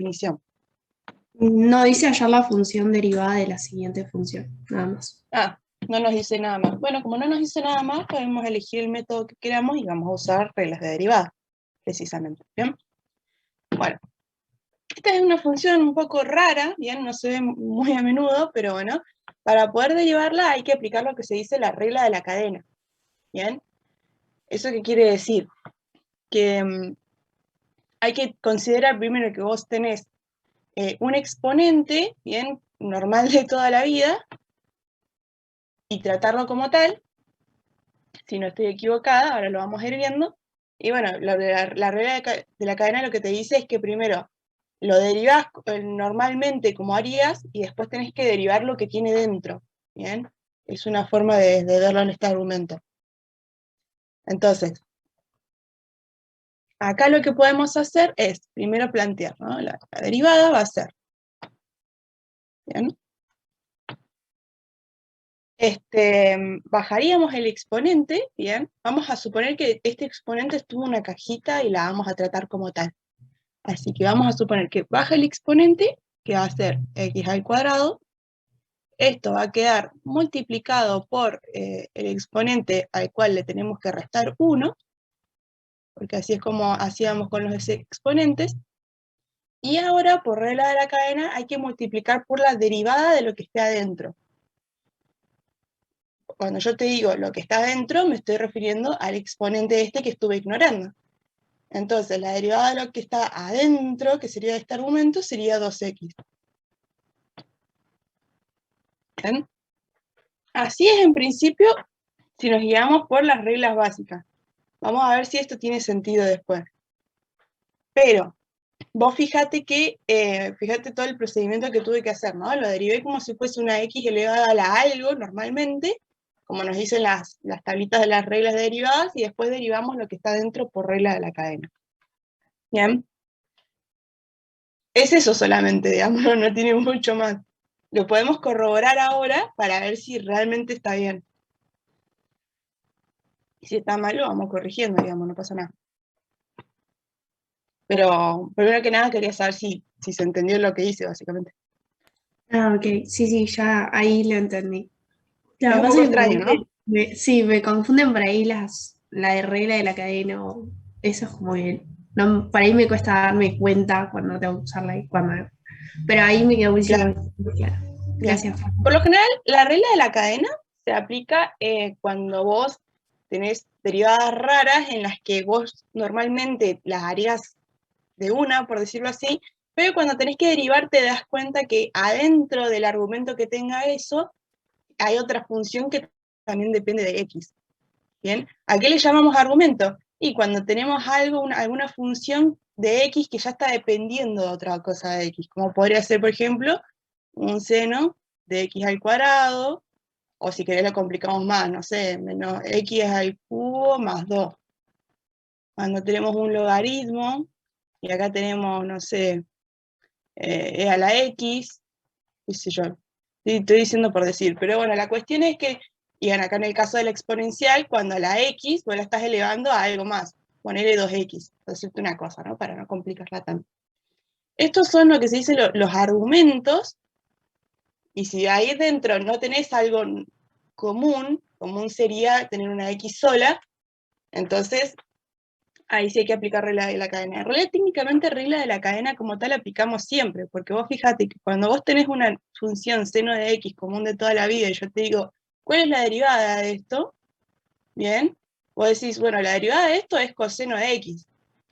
definición. No dice hallar la función derivada de la siguiente función, nada más. Ah, no nos dice nada más. Bueno, como no nos dice nada más, podemos elegir el método que queramos y vamos a usar reglas de derivada, precisamente. ¿Bien? Bueno, esta es una función un poco rara, bien, no se ve muy a menudo, pero bueno, para poder derivarla hay que aplicar lo que se dice la regla de la cadena. ¿Bien? ¿Eso qué quiere decir? Que hay que considerar primero que vos tenés un exponente, bien, normal de toda la vida, y tratarlo como tal. Si no estoy equivocada, ahora lo vamos a ir viendo. Y bueno, la regla de la cadena lo que te dice es que primero lo derivás normalmente como harías y después tenés que derivar lo que tiene dentro. ¿Bien? Es una forma de verlo en este argumento. Entonces, acá lo que podemos hacer es primero plantear, ¿no? La derivada va a ser, ¿bien? Bajaríamos el exponente, ¿bien? Vamos a suponer que este exponente estuvo en una cajita y la vamos a tratar como tal. Así que vamos a suponer que baja el exponente, que va a ser x al cuadrado. Esto va a quedar multiplicado por el exponente al cual le tenemos que restar 1, porque así es como hacíamos con los exponentes. Y ahora, por regla de la cadena, hay que multiplicar por la derivada de lo que esté adentro. Cuando yo te digo lo que está adentro, me estoy refiriendo al exponente este que estuve ignorando. Entonces, la derivada de lo que está adentro, que sería este argumento, sería 2x. ¿Ven? Así es en principio si nos guiamos por las reglas básicas. Vamos a ver si esto tiene sentido después. Pero, vos fíjate que, fíjate todo el procedimiento que tuve que hacer, ¿no? Lo derivé como si fuese una x elevada a la algo normalmente, como nos dicen las tablitas de las reglas derivadas, y después derivamos lo que está dentro por regla de la cadena. ¿Bien? Es eso solamente, digamos, no tiene mucho más. Lo podemos corroborar ahora para ver si realmente está bien. Y si está mal, lo vamos corrigiendo, digamos, no pasa nada. Pero primero que nada quería saber si se entendió lo que hice, básicamente. Ah, ok, sí, sí, ya ahí lo entendí. Lo Es que un pasa poco es que por extraño, ahí ¿no? sí, me confunden por ahí la de regla de la cadena, eso es como que, no, por ahí me cuesta darme cuenta cuando tengo que usarla y cuando no. Pero ahí me quedó Claro, muy claro. bien. Gracias. Por lo general, la regla de la cadena se aplica cuando vos tenés derivadas raras en las que vos normalmente las harías de una, por decirlo así, pero cuando tenés que derivar te das cuenta que adentro del argumento que tenga eso hay otra función que también depende de x. ¿Bien? ¿A qué le llamamos argumento? Y cuando tenemos algo, alguna función de x que ya está dependiendo de otra cosa de x, como podría ser, por ejemplo, un seno de x al cuadrado, o si querés lo complicamos más, no sé, menos x al cubo más 2. Cuando tenemos un logaritmo, y acá tenemos, no sé, e a la x, qué sé yo, estoy diciendo por decir, pero bueno, la cuestión es que, y acá en el caso de la exponencial, cuando a la x, vos la estás elevando a algo más, ponerle 2x, por decirte una cosa, ¿no? Para no complicarla tanto. Estos son lo que se dice los argumentos, y si ahí dentro no tenés algo común sería tener una x sola, entonces ahí sí hay que aplicar regla de la cadena. En realidad, técnicamente, regla de la cadena como tal aplicamos siempre, porque vos fíjate que cuando vos tenés una función seno de x común de toda la vida y yo te digo, ¿cuál es la derivada de esto? Bien, vos decís, bueno, la derivada de esto es coseno de x.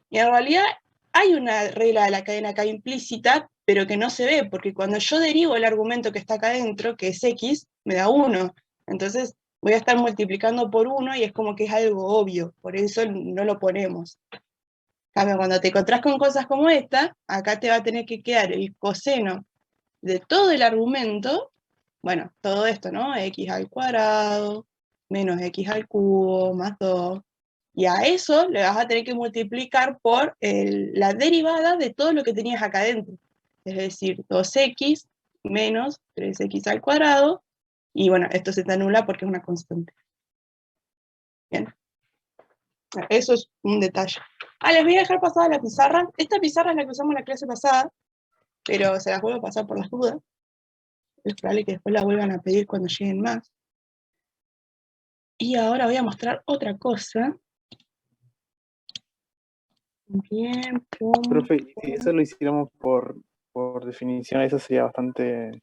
Y en realidad hay una regla de la cadena acá implícita, pero que no se ve, porque cuando yo derivo el argumento que está acá adentro, que es x, me da 1. Entonces voy a estar multiplicando por 1 y es como que es algo obvio, por eso no lo ponemos. Cuando te encontrás con cosas como esta, acá te va a tener que quedar el coseno de todo el argumento, bueno, todo esto, ¿no? X al cuadrado, menos x al cubo, más 2. Y a eso le vas a tener que multiplicar por la derivada de todo lo que tenías acá adentro. Es decir, 2x menos 3x al cuadrado. Y bueno, esto se te anula porque es una constante. Bien. Eso es un detalle. Les voy a dejar pasada la pizarra. Esta pizarra es la que usamos en la clase pasada. pero se las vuelvo a pasar por las dudas. Es probable que después la vuelvan a pedir cuando lleguen más. Y ahora voy a mostrar otra cosa. Bien, Profe, si eso lo hiciéramos por definición, eso sería bastante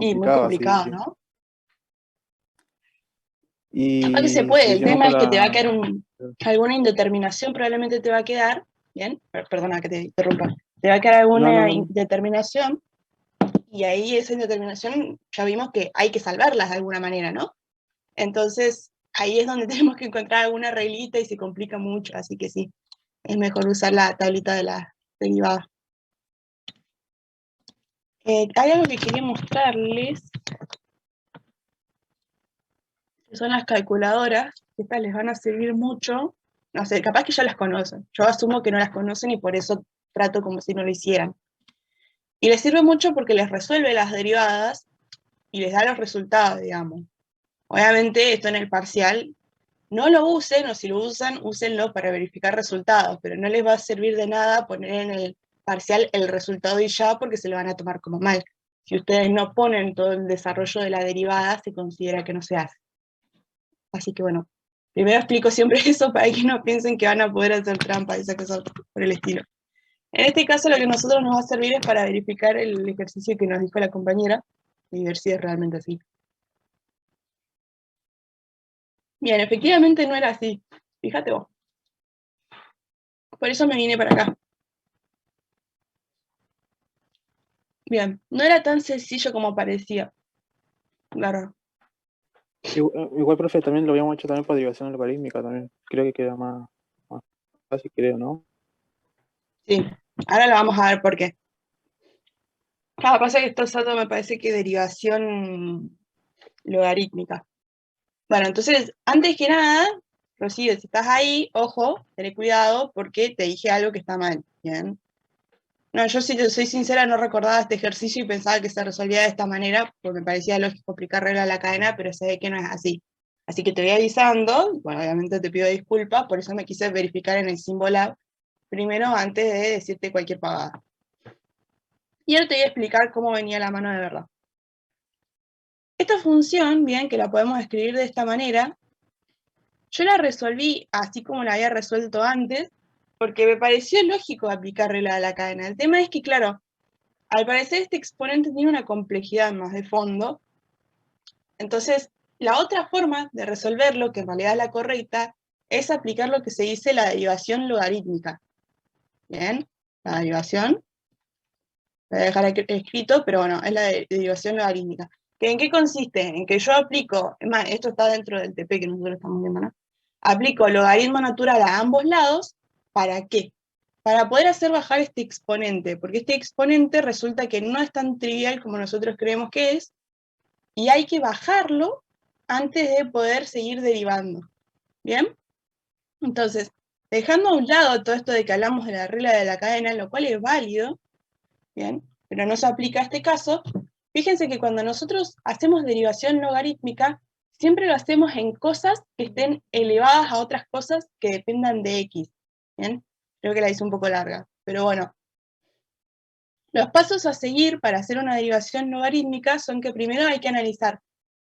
y muy complicado. complicado, Así. ¿no? Capaz que se Y puede, si lo el hicimos tema con es que te va a la... quedar alguna indeterminación, probablemente te va a quedar, bien, perdona que te interrumpa, te va a quedar No, no, alguna no. indeterminación, y ahí esa indeterminación ya vimos que hay que salvarlas de alguna manera, ¿no? Entonces, ahí es donde tenemos que encontrar alguna reglita y se complica mucho, así que sí, es mejor usar la tablita de las derivadas. Hay algo que quería mostrarles, que son las calculadoras, que estas les van a servir mucho, no sé, capaz que ya las conocen, yo asumo que no las conocen y por eso trato como si no lo hicieran. Y les sirve mucho porque les resuelve las derivadas y les da los resultados, digamos. Obviamente esto en el parcial no lo usen, o si lo usan, úsenlo para verificar resultados, pero no les va a servir de nada poner en el parcial el resultado y ya, porque se lo van a tomar como mal. Si ustedes no ponen todo el desarrollo de la derivada, se considera que no se hace. Así que bueno, primero explico siempre eso para que no piensen que van a poder hacer trampa y esas cosas por el estilo. En este caso lo que a nosotros nos va a servir es para verificar el ejercicio que nos dijo la compañera y ver si es realmente así. Bien, efectivamente no era así. Fíjate vos. Por eso me vine para acá. Bien, no era tan sencillo como parecía. Claro. Igual, profe, también lo habíamos hecho también para derivación logarítmica también. Creo que queda más fácil, creo, ¿no? Sí, ahora lo vamos a ver por qué. Claro, pasa que esto usando me parece que derivación logarítmica. Bueno, entonces, antes que nada, Rocío, si estás ahí, ojo, ten cuidado porque te dije algo que está mal, ¿bien? No, yo si te soy sincera no recordaba este ejercicio y pensaba que se resolvía de esta manera, porque me parecía lógico aplicar regla a la cadena, pero se ve que no es así. Así que te voy avisando, bueno, obviamente te pido disculpas, por eso me quise verificar en el Symbolab primero antes de decirte cualquier pagada. Y ahora te voy a explicar cómo venía la mano de verdad. Esta función, bien, que la podemos escribir de esta manera, yo la resolví así como la había resuelto antes, porque me pareció lógico aplicar regla a la cadena. El tema es que, claro, al parecer este exponente tiene una complejidad más de fondo, entonces la otra forma de resolverlo, que en realidad es la correcta, es aplicar lo que se dice la derivación logarítmica. Bien, la derivación, voy a dejar aquí escrito, pero bueno, es la derivación logarítmica. ¿En qué consiste? En que yo aplico, es más, esto está dentro del TP que nosotros estamos viendo, ¿no? Aplico logaritmo natural a ambos lados, ¿para qué? Para poder hacer bajar este exponente, porque este exponente resulta que no es tan trivial como nosotros creemos que es, y hay que bajarlo antes de poder seguir derivando. ¿Bien? Entonces, dejando a un lado todo esto de que hablamos de la regla de la cadena, lo cual es válido, ¿bien? Pero no se aplica a este caso, fíjense que cuando nosotros hacemos derivación logarítmica, siempre lo hacemos en cosas que estén elevadas a otras cosas que dependan de x, ¿bien? Creo que la hice un poco larga, pero bueno. Los pasos a seguir para hacer una derivación logarítmica son que primero hay que analizar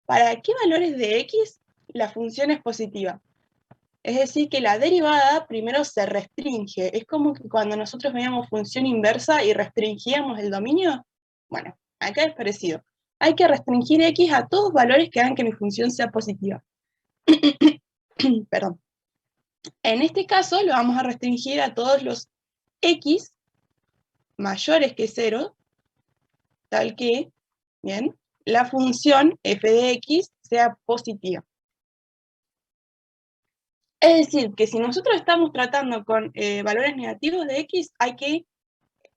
para qué valores de x la función es positiva. Es decir, que la derivada primero se restringe. Es como que cuando nosotros veíamos función inversa y restringíamos el dominio. Bueno, acá es parecido. Hay que restringir x a todos valores que hagan que mi función sea positiva. Perdón. En este caso lo vamos a restringir a todos los x mayores que 0, tal que, bien, la función f de x sea positiva. Es decir, que si nosotros estamos tratando con valores negativos de x, hay que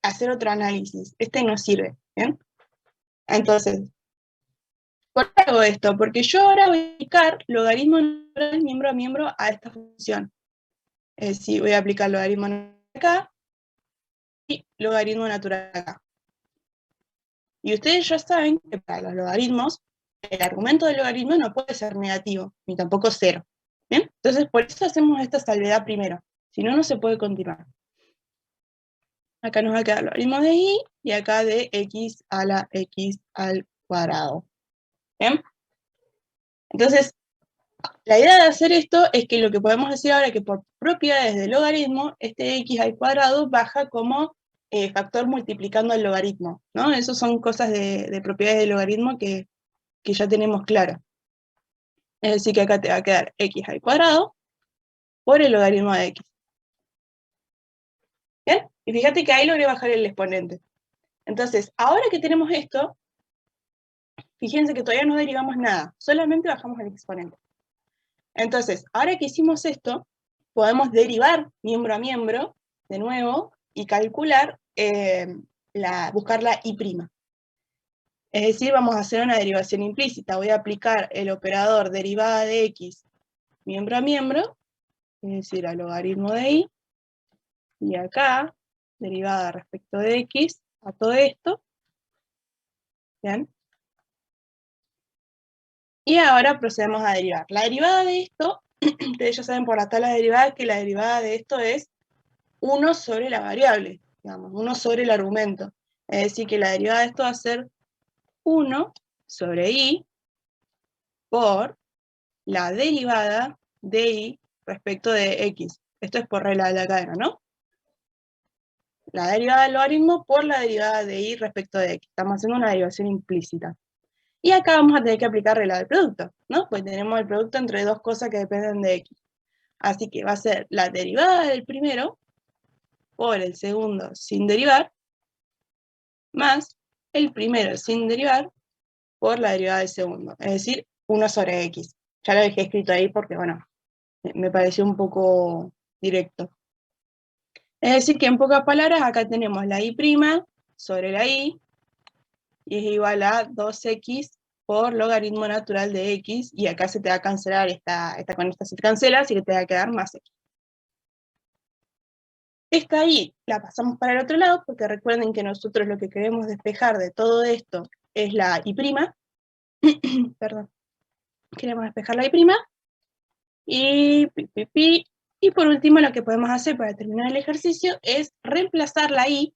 hacer otro análisis. Este no sirve, ¿bien? Entonces, ¿por qué hago esto? Porque yo ahora voy a aplicar logaritmo natural miembro a miembro a esta función. Es decir, voy a aplicar logaritmo natural acá y logaritmo natural acá. Y ustedes ya saben que para los logaritmos, el argumento del logaritmo no puede ser negativo, ni tampoco cero. ¿Bien? Entonces, por eso hacemos esta salvedad primero. Si no, no se puede continuar. Acá nos va a quedar logaritmo de y y acá de x a la x al cuadrado. ¿Bien? Entonces, la idea de hacer esto es que lo que podemos decir ahora es que por propiedades del logaritmo, este x al cuadrado baja como factor multiplicando el logaritmo, ¿no? Esas son cosas de propiedades del logaritmo que ya tenemos claras. Es decir, que acá te va a quedar x al cuadrado por el logaritmo de x. ¿Bien? Y fíjate que ahí logré bajar el exponente. Entonces, ahora que tenemos esto, fíjense que todavía no derivamos nada, solamente bajamos el exponente. Entonces, ahora que hicimos esto, podemos derivar miembro a miembro, de nuevo, y calcular, buscar la y'. Es decir, vamos a hacer una derivación implícita. Voy a aplicar el operador derivada de x miembro a miembro, es decir, al logaritmo de y, y acá, derivada respecto de x, a todo esto. ¿Bien? Y ahora procedemos a derivar. La derivada de esto, ustedes ya saben por la tabla de derivadas que la derivada de esto es 1 sobre la variable, digamos, 1 sobre el argumento. Es decir, que la derivada de esto va a ser 1 sobre y por la derivada de y respecto de x. Esto es por regla de la cadena, ¿no? La derivada del logaritmo por la derivada de y respecto de x. Estamos haciendo una derivación implícita. Y acá vamos a tener que aplicar regla del producto, ¿no? Pues tenemos el producto entre dos cosas que dependen de x. Así que va a ser la derivada del primero por el segundo sin derivar, más el primero sin derivar por la derivada del segundo. Es decir, 1 sobre x. Ya lo dejé escrito ahí porque, bueno, me pareció un poco directo. Es decir, que en pocas palabras, acá tenemos la y' sobre la y es igual a 2x por logaritmo natural de x, y acá se te va a cancelar, esta con esta se te cancela, así que te va a quedar más x. Esta y la pasamos para el otro lado, porque recuerden que nosotros lo que queremos despejar de todo esto es la y', perdón, queremos despejar la y y por último lo que podemos hacer para terminar el ejercicio es reemplazar la y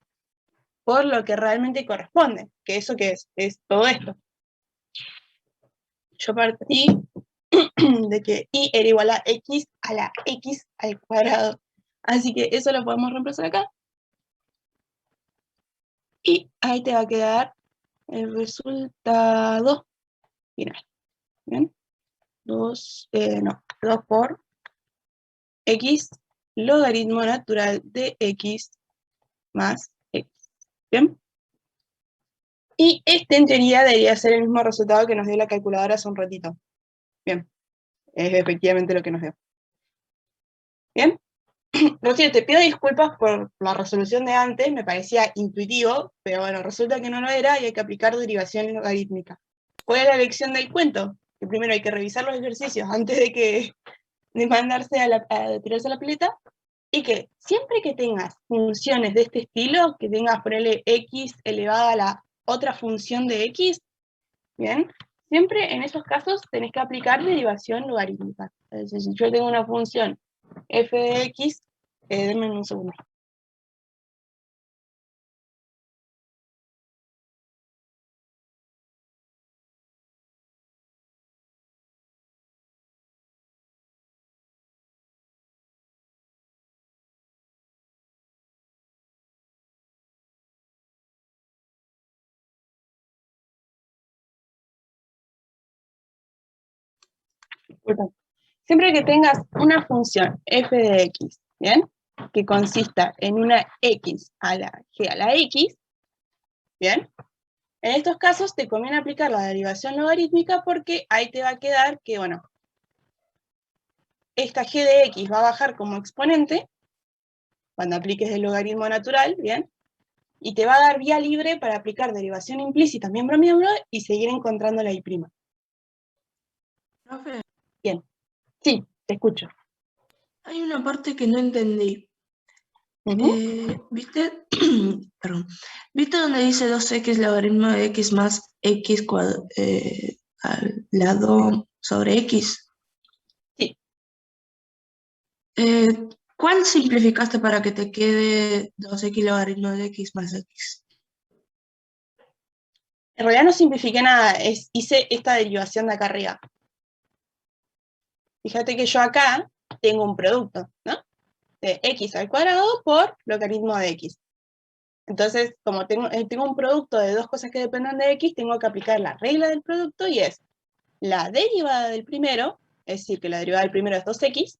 por lo que realmente corresponde, que eso que es todo esto. Yo partí de que y era igual a x a la x al cuadrado. Así que eso lo podemos reemplazar acá. Y ahí te va a quedar el resultado final. ¿Bien? 2 por x logaritmo natural de x más x. ¿Bien? Y este en teoría debería ser el mismo resultado que nos dio la calculadora hace un ratito. Bien, es efectivamente lo que nos dio. ¿Bien? Rocío, te pido disculpas por la resolución de antes, me parecía intuitivo, pero bueno, resulta que no lo era y hay que aplicar derivación logarítmica. ¿Cuál es la lección del cuento? Que primero hay que revisar los ejercicios antes de mandarse a tirarse a la pileta, y que siempre que tengas funciones de este estilo, que tengas, ponerle x elevada a la otra función de x, ¿bien? Siempre en esos casos tenés que aplicar derivación logarítmica. Es decir, si yo tengo una función f de x, denme un segundo. Disculpa. Siempre que tengas una función f de x, ¿bien? Que consista en una x a la g a la x, ¿bien? En estos casos te conviene aplicar la derivación logarítmica porque ahí te va a quedar que, bueno, esta g de x va a bajar como exponente cuando apliques el logaritmo natural, ¿bien? Y te va a dar vía libre para aplicar derivación implícita miembro a miembro y seguir encontrando la y'. Profe, Bien, sí, te escucho. hay una parte que no entendí. ¿Viste? Perdón. ¿Viste donde dice 2x logaritmo de x más x al lado sobre x? Sí. ¿Cuál simplificaste para que te quede 2x logaritmo de x más x? En realidad no simplifiqué nada, hice esta derivación de acá arriba. Fíjate que yo acá tengo un producto, ¿no? De x al cuadrado por logaritmo de x. Entonces, como tengo un producto de dos cosas que dependen de x, tengo que aplicar la regla del producto y es la derivada del primero, es decir, que la derivada del primero es 2x,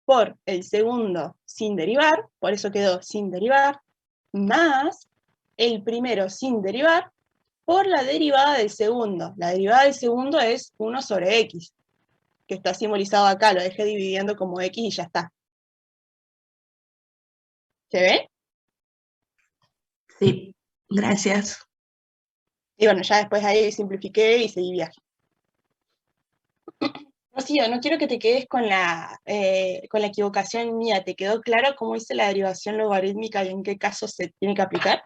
por el segundo sin derivar, por eso quedó sin derivar, más el primero sin derivar, por la derivada del segundo. La derivada del segundo es 1 sobre x, que está simbolizado acá, lo dejé dividiendo como x y ya está. ¿Se ve? Sí, gracias. Y bueno, ya después ahí simplifiqué y seguí viaje. Rocío, no quiero que te quedes con la equivocación mía. ¿Te quedó claro cómo hice la derivación logarítmica y en qué caso se tiene que aplicar?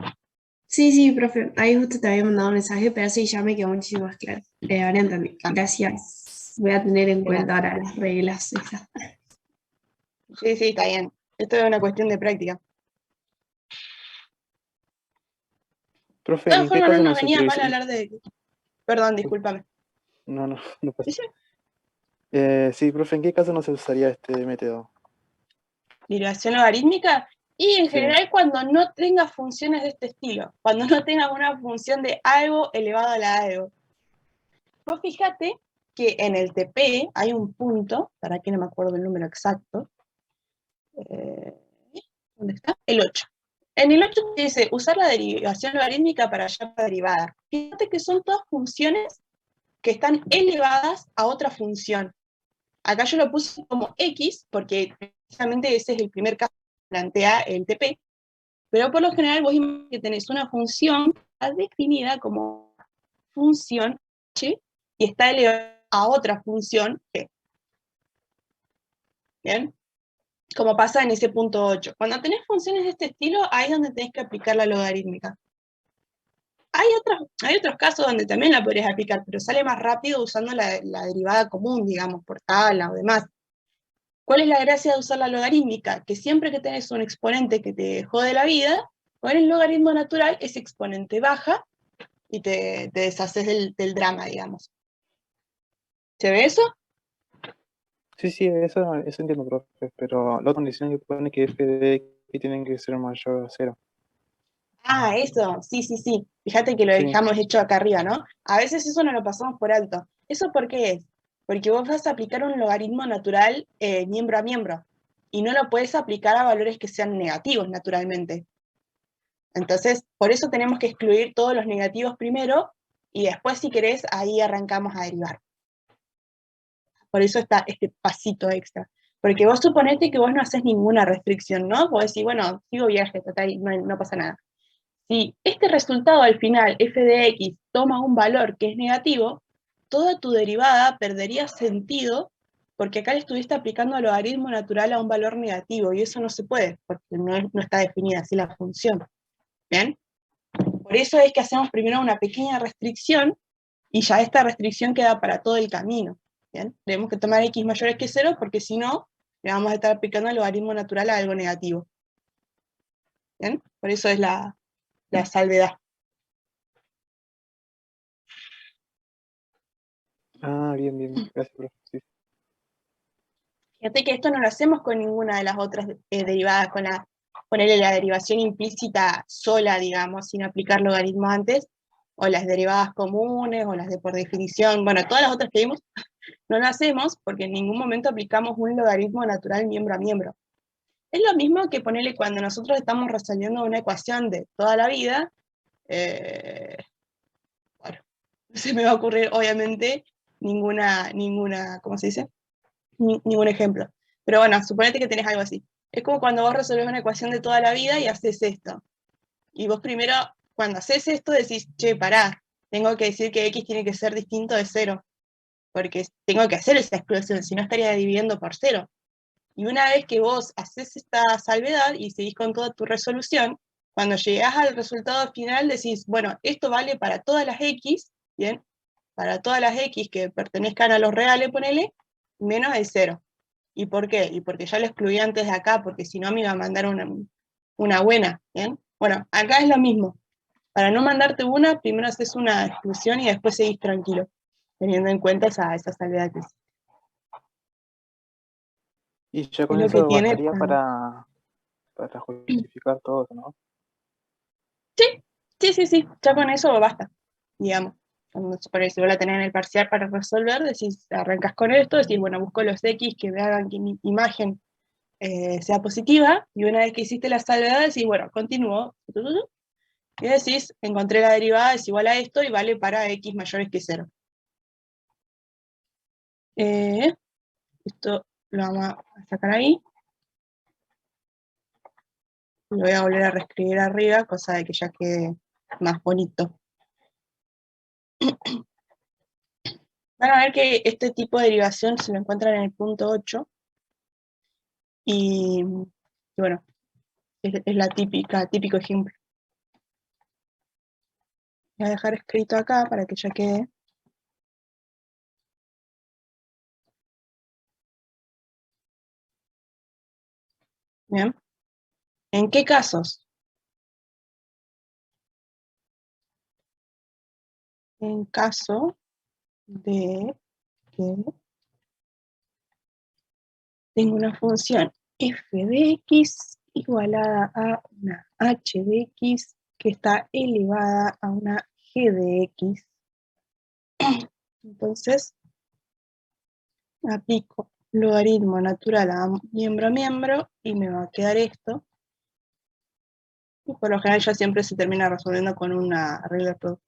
Sí, profe, ahí justo te había mandado un mensaje, pero sí, ya me quedó muchísimo más claro. Ahora entendí. Ah. Gracias. Voy a tener en De cuenta ahora las reglas esas. Sí, está bien. Esto es una cuestión de práctica. De Profe, todas ¿en qué formas, no caso no nos se venía mal utiliza? hablar de... Perdón, discúlpame. No pasa. ¿Dice? Sí, profe, ¿en qué caso no se usaría este método? Derivación logarítmica. Y en Sí. general cuando no tengas funciones de este estilo. Cuando no tengas una función de algo elevado a la algo. Vos fíjate que en el TP hay un punto, para que no me acuerdo el número exacto. ¿Dónde está? El 8. En el 8 dice usar la derivación logarítmica para hallar la derivada. Fíjate que son todas funciones que están elevadas a otra función. Acá yo lo puse como x, porque precisamente ese es el primer caso que plantea el TP, pero por lo general vos imaginás que tenés una función definida como función h y está elevada a otra función g. ¿Bien? Como pasa en ese punto 8. Cuando tenés funciones de este estilo, ahí es donde tenés que aplicar la logarítmica. Hay otros casos donde también la podrías aplicar, pero sale más rápido usando la derivada común, digamos, por tabla o demás. ¿Cuál es la gracia de usar la logarítmica? Que siempre que tenés un exponente que te jode la vida, con el logaritmo natural ese exponente baja y te deshaces del drama, digamos. ¿Se ve eso? Sí, eso entiendo, profe, pero la otra condición que pone que f de x tienen que ser mayor a 0. Ah, eso, sí. Fíjate que lo Sí. dejamos hecho acá arriba, ¿no? A veces eso no lo pasamos por alto. ¿Eso por qué es? Porque vos vas a aplicar un logaritmo natural miembro a miembro, y no lo puedes aplicar a valores que sean negativos, naturalmente. Entonces, por eso tenemos que excluir todos los negativos primero, y después, si querés, ahí arrancamos a derivar. Por eso está este pasito extra. Porque vos suponete que vos no haces ninguna restricción, ¿no? Vos decís, bueno, sigo viaje, total, no pasa nada. Si este resultado al final, f de x, toma un valor que es negativo, toda tu derivada perdería sentido porque acá le estuviste aplicando el logaritmo natural a un valor negativo y eso no se puede porque no está definida así la función. ¿Bien? Por eso es que hacemos primero una pequeña restricción y ya esta restricción queda para todo el camino. ¿Bien? Tenemos que tomar x mayores que 0 porque si no, le vamos a estar aplicando el logaritmo natural a algo negativo. ¿Bien? Por eso es la salvedad. Ah, bien, gracias, profe. Sí. Fíjate que esto no lo hacemos con ninguna de las otras derivadas, ponerle la derivación implícita sola, digamos, sin aplicar logaritmo antes, o las derivadas comunes, o las de por definición, bueno, todas las otras que vimos, no lo hacemos porque en ningún momento aplicamos un logaritmo natural miembro a miembro. Es lo mismo que ponerle cuando nosotros estamos resolviendo una ecuación de toda la vida, bueno, no se me va a ocurrir, obviamente, ninguna, ¿cómo se dice? Ningún ejemplo. Pero bueno, suponete que tenés algo así. Es como cuando vos resolvés una ecuación de toda la vida y haces esto. Y vos primero, cuando haces esto, decís, che, pará, tengo que decir que x tiene que ser distinto de 0, porque tengo que hacer esa exclusión, si no estaría dividiendo por 0. Y una vez que vos haces esta salvedad y seguís con toda tu resolución, cuando llegás al resultado final decís, bueno, esto vale para todas las x, ¿bien? Para todas las x que pertenezcan a los reales, ponele, menos el 0. ¿Y por qué? Y porque ya lo excluí antes de acá, porque si no me iba a mandar una buena, ¿bien? Bueno, acá es lo mismo. Para no mandarte una, primero haces una exclusión y después seguís tranquilo, teniendo en cuenta esa salvedad que sí. Y ya Es con lo que eso tiene. bastaría para justificar todo, ¿no? Sí, ya con eso basta, digamos. Cuando si vos la tenés en el parcial para resolver, decís, arrancas con esto, decís, bueno, busco los X que me hagan que mi imagen sea positiva, y una vez que hiciste la salvedad, decís, bueno, continúo, y decís, encontré la derivada, es igual a esto, y vale para X mayores que 0. Esto lo vamos a sacar ahí. Lo voy a volver a reescribir arriba, cosa de que ya quede más bonito. Van a ver que este tipo de derivación se lo encuentran en el punto 8. Y bueno, es la típico ejemplo. Voy a dejar escrito acá para que ya quede. Bien. ¿En qué casos? En caso de que tengo una función f de x igualada a una h de x que está elevada a una g de x. Entonces, aplico logaritmo natural a miembro y me va a quedar esto. Y por lo general ya siempre se termina resolviendo con una regla de producto.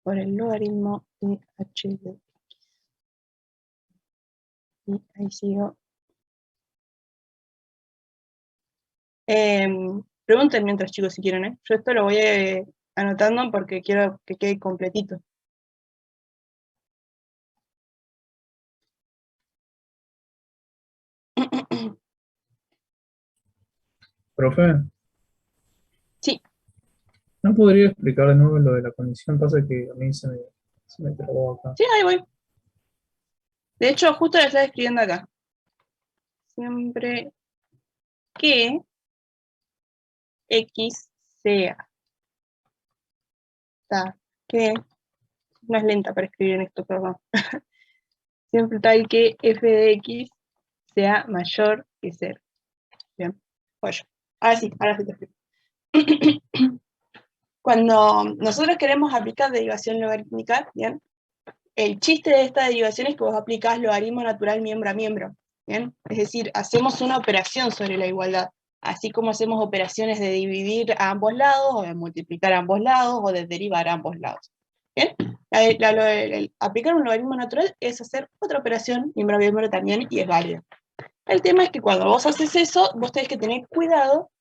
Por el logaritmo de h de x. Y ahí sigo. Pregunten mientras, chicos, si quieren, ¿eh? Yo esto lo voy anotando porque quiero que quede completito. Profe, Sí, ¿no podría explicar de nuevo lo de la condición? Pasa que a mí se me trabó acá. sí, ahí voy. De hecho, justo lo estaba escribiendo acá. Siempre que x sea que, no es lenta para escribir en esto, perdón. Siempre tal que f de x sea mayor que 0. Bien, pues ahora sí te explico. Cuando nosotros queremos aplicar derivación logarítmica, ¿bien? El chiste de esta derivación es que vos aplicás logaritmo natural miembro a miembro, ¿bien? Es decir, hacemos una operación sobre la igualdad, así como hacemos operaciones de dividir a ambos lados, o de multiplicar a ambos lados, o de derivar a ambos lados. ¿Bien? El aplicar un logaritmo natural es hacer otra operación miembro a miembro también, y es válido. El tema es que cuando vos haces eso, vos tenés que tener cuidado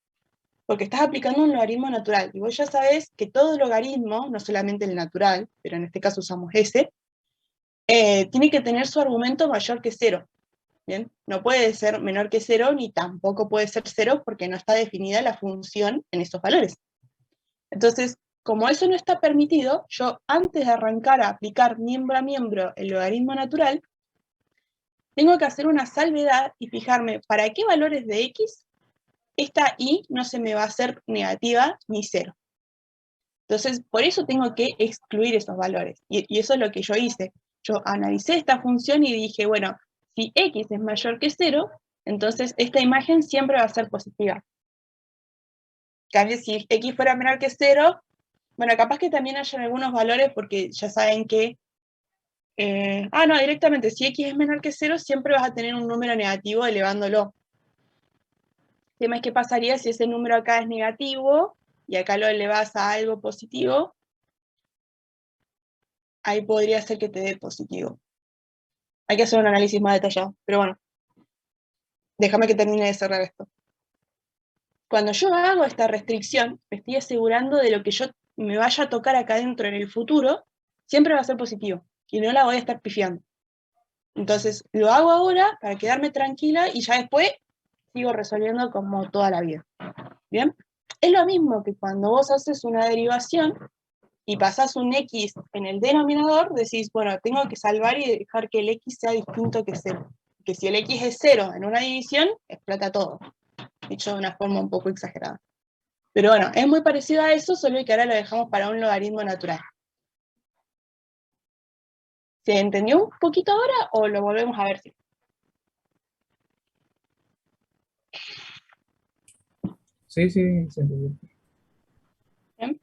porque estás aplicando un logaritmo natural, y vos ya sabés que todo logaritmo, no solamente el natural, pero en este caso usamos ese, tiene que tener su argumento mayor que 0. ¿Bien? No puede ser menor que 0, ni tampoco puede ser 0, porque no está definida la función en esos valores. Entonces, como eso no está permitido, yo antes de arrancar a aplicar miembro a miembro el logaritmo natural, tengo que hacer una salvedad y fijarme para qué valores de x esta y no se me va a hacer negativa ni 0. Entonces, por eso tengo que excluir esos valores. Y eso es lo que yo hice. Yo analicé esta función y dije, bueno, si x es mayor que 0, entonces esta imagen siempre va a ser positiva. En cambio, si x fuera menor que 0, bueno, capaz que también hayan algunos valores porque ya saben que... no, directamente, si x es menor que 0, siempre vas a tener un número negativo elevándolo. El tema es qué pasaría si ese número acá es negativo y acá lo elevas a algo positivo. Ahí podría ser que te dé positivo. Hay que hacer un análisis más detallado, pero bueno, déjame que termine de cerrar esto. Cuando yo hago esta restricción, me estoy asegurando de lo que yo me vaya a tocar acá adentro en el futuro, siempre va a ser positivo, y no la voy a estar pifiando. Entonces, lo hago ahora para quedarme tranquila y ya después sigo resolviendo como toda la vida. ¿Bien? Es lo mismo que cuando vos haces una derivación y pasás un x en el denominador, decís, bueno, tengo que salvar y dejar que el x sea distinto que 0. Que si el x es 0 en una división, explota todo. Dicho de una forma un poco exagerada. Pero bueno, es muy parecido a eso, solo que ahora lo dejamos para un logaritmo natural. ¿Se entendió un poquito ahora o lo volvemos a ver? Sí, sí, se entendió. ¿Bien?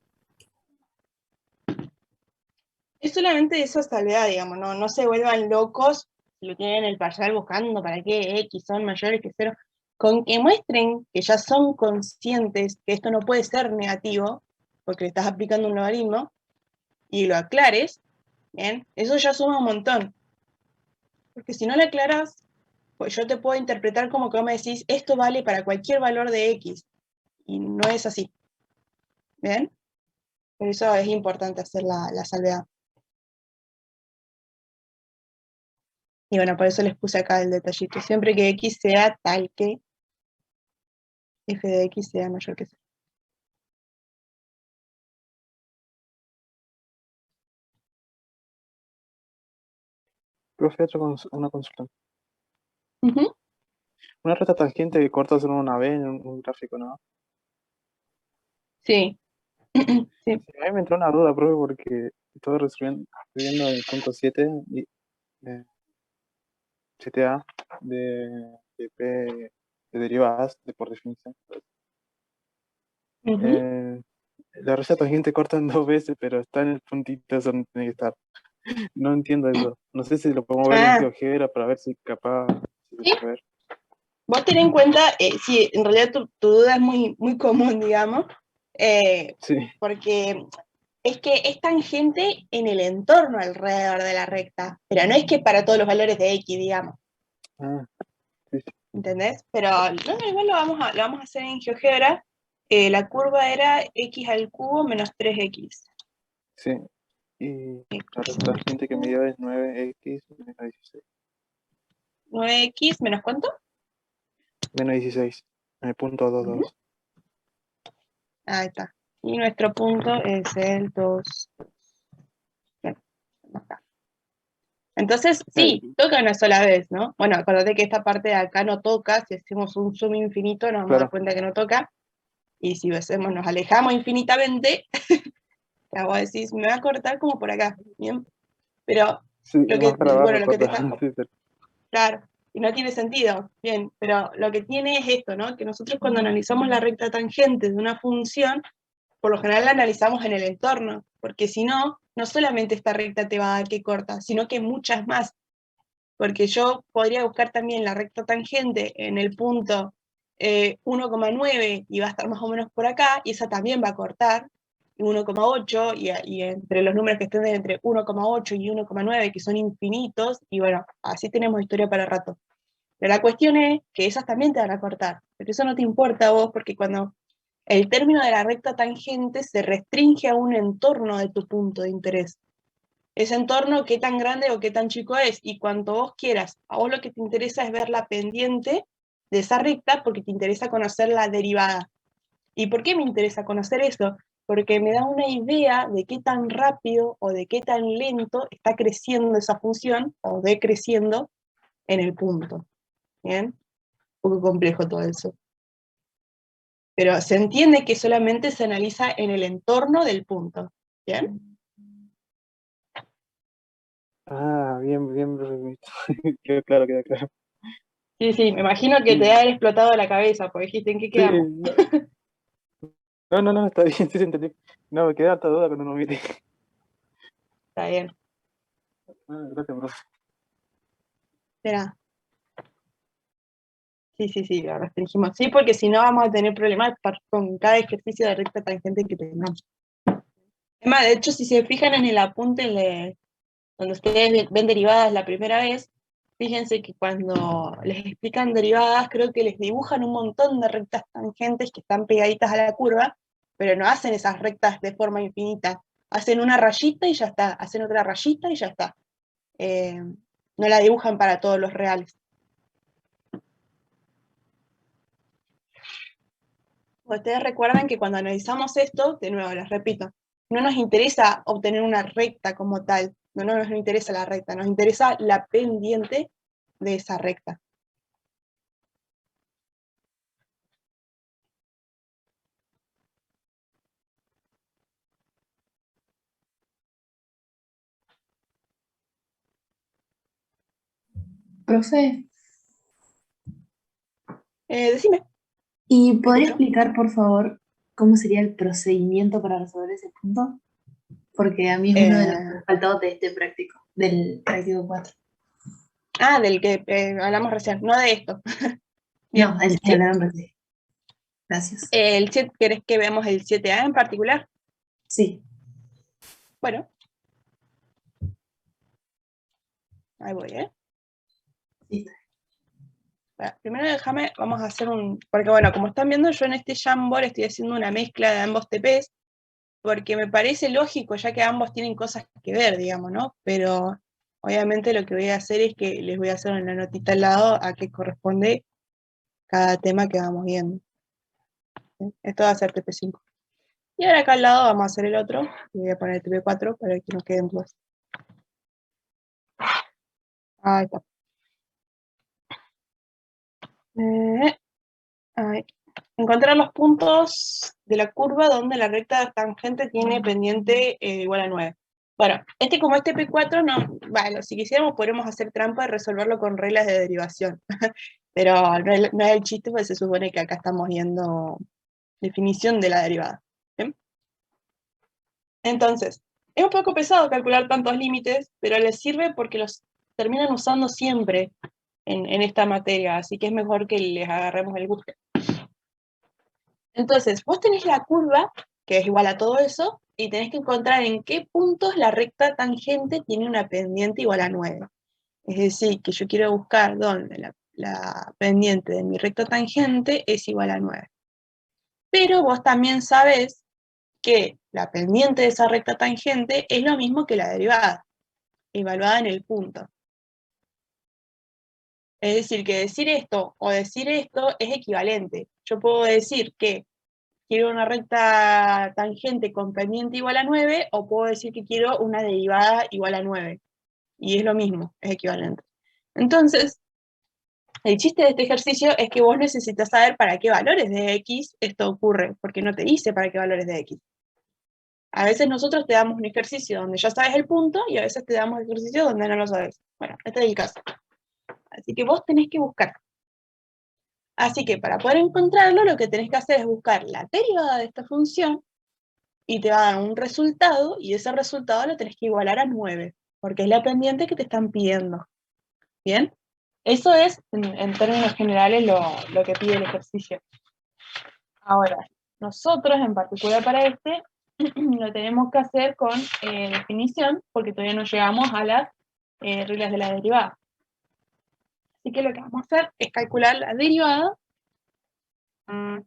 Es solamente esa salvedad, digamos, no se vuelvan locos si lo tienen en el parcial buscando para qué X son mayores que 0. Con que muestren que ya son conscientes que esto no puede ser negativo, porque le estás aplicando un logaritmo, y lo aclares, ¿bien? Eso ya suma un montón. Porque si no lo aclaras, pues yo te puedo interpretar como que vos me decís, esto vale para cualquier valor de X, y no es así. ¿Bien? Por eso es importante hacer la salvedad. Y bueno, por eso les puse acá el detallito. Siempre que X sea tal que f de X sea mayor que 0. Profe, una consulta. Ujú. Una recta tangente que corta solo una vez en un gráfico, ¿no? Sí. Sí. Sí, a mí me entró una duda, profe, porque estoy resolviendo el punto 7, de 7A de P de derivadas, de por definición. Ujú. La recta tangente corta en 2 veces, pero está en el puntito eso donde tiene que estar. No entiendo eso. No sé si lo podemos ver en Ah, GeoGebra para ver si capaz si se sí. puede ver. Vos ten en cuenta, sí, en realidad tu duda es muy, muy común, digamos, Sí. porque es que es tangente en el entorno alrededor de la recta, pero no es que para todos los valores de X, digamos, Ah, sí, sí. ¿entendés? Pero no, igual lo vamos a hacer en GeoGebra. La curva era X al cubo menos 3X. Sí. Y la recta tangente que me dio es 9x menos 16. 9X menos ¿cuánto? Menos 16. En el punto Ujú. 22. Ahí está. Y nuestro punto es el 2. Bien, acá. Entonces, sí, toca una sola vez, ¿no? Bueno, acordate que esta parte de acá no toca, si hacemos un zoom infinito nos vamos a dar Claro. cuenta que no toca, y si hacemos, nos alejamos infinitamente, ya vos decís, me va a cortar como por acá, ¿bien? Pero Sí, lo más que, para bueno, abajo lo que te corta. está, Sí, pero- claro, y no tiene sentido, bien, pero lo que tiene es esto, ¿no? Que nosotros cuando analizamos la recta tangente de una función, por lo general la analizamos en el entorno, porque si no, no solamente esta recta te va a dar que corta, sino que muchas más, porque yo podría buscar también la recta tangente en el punto 1,9 y va a estar más o menos por acá, y esa también va a cortar, y 1,8, y entre los números que estén entre 1,8 y 1,9, que son infinitos, y bueno, así tenemos historia para rato. Pero la cuestión es que esas también te van a cortar, pero eso no te importa a vos, porque cuando el término de la recta tangente se restringe a un entorno de tu punto de interés. Ese entorno, qué tan grande o qué tan chico es, y cuanto vos quieras. A vos lo que te interesa es ver la pendiente de esa recta porque te interesa conocer la derivada. ¿Y por qué me interesa conocer eso? Porque me da una idea de qué tan rápido o de qué tan lento está creciendo esa función o decreciendo en el punto. ¿Bien? Un poco complejo todo eso. Pero se entiende que solamente se analiza en el entorno del punto. ¿Bien? Ah, bien, bien, profe. Quedó claro, quedó claro. Sí, sí, me imagino que te Sí, debe haber explotado la cabeza, porque dijiste, ¿en qué sí, quedamos? no, está bien, sí se entendió. No, me quedé harta duda cuando no mire. Está bien. Ah, gracias, profe. Espera. Sí, sí, sí, lo restringimos. Sí, porque si no vamos a tener problemas con cada ejercicio de recta tangente que tengamos. Es más, de hecho, si se fijan en el apunte donde ustedes ven derivadas la primera vez, fíjense que cuando les explican derivadas, creo que les dibujan un montón de rectas tangentes que están pegaditas a la curva, pero no hacen esas rectas de forma infinita. Hacen una rayita y ya está, hacen otra rayita y ya está. No la dibujan para todos los reales. Ustedes recuerdan que cuando analizamos esto, de nuevo les repito, no nos interesa obtener una recta como tal, no nos interesa la recta, nos interesa la pendiente de esa recta. Profe, Decime. ¿y podría escucho. explicar, por favor, cómo sería el procedimiento para resolver ese punto? Porque a mí es uno de los que me Eh, faltó de este práctico, del práctico 4. Del que hablamos recién, no de esto. No, Bien, el que ¿sí? hablaron recién. Gracias. ¿Querés que veamos el 7A en particular? Sí, Bueno, ahí voy, ¿eh? sí. Primero déjame, vamos a hacer porque bueno, como están viendo, yo en este Jamboard estoy haciendo una mezcla de ambos TPs, porque me parece lógico, ya que ambos tienen cosas que ver, digamos, ¿no? Pero obviamente lo que voy a hacer es que les voy a hacer una notita al lado a qué corresponde cada tema que vamos viendo. ¿Sí? Esto va a ser TP5. Y ahora acá al lado vamos a hacer el otro, y voy a poner el TP4 para que nos queden dos. Ahí está. Ahí. Encontrar los puntos de la curva donde la recta tangente tiene pendiente igual a 9. Bueno, como este P4, no, bueno, si quisiéramos podríamos hacer trampa y resolverlo con reglas de derivación. Pero no es el chiste, porque se supone que acá estamos viendo definición de la derivada. ¿Bien? Entonces, es un poco pesado calcular tantos límites, pero les sirve porque los terminan usando siempre en esta materia, así que es mejor que les agarremos el gusto. Entonces, vos tenés la curva, que es igual a todo eso, y tenés que encontrar en qué puntos la recta tangente tiene una pendiente igual a 9. Es decir, que yo quiero buscar dónde la pendiente de mi recta tangente es igual a 9. Pero vos también sabés que la pendiente de esa recta tangente es lo mismo que la derivada, evaluada en el punto. Es decir, que decir esto o decir esto es equivalente. Yo puedo decir que quiero una recta tangente con pendiente igual a 9, o puedo decir que quiero una derivada igual a 9. Y es lo mismo, es equivalente. Entonces, el chiste de este ejercicio es que vos necesitas saber para qué valores de x esto ocurre, porque no te dice para qué valores de x. A veces nosotros te damos un ejercicio donde ya sabes el punto, y a veces te damos ejercicios donde no lo sabes. Bueno, este es el caso. Así que vos tenés que buscar. Así que para poder encontrarlo, lo que tenés que hacer es buscar la derivada de esta función, y te va a dar un resultado, y ese resultado lo tenés que igualar a 9, porque es la pendiente que te están pidiendo. ¿Bien? Eso es, en términos generales, lo que pide el ejercicio. Ahora, nosotros, en particular para este, lo tenemos que hacer con definición, porque todavía no llegamos a las reglas de la derivada. Así que lo que vamos a hacer es calcular la derivada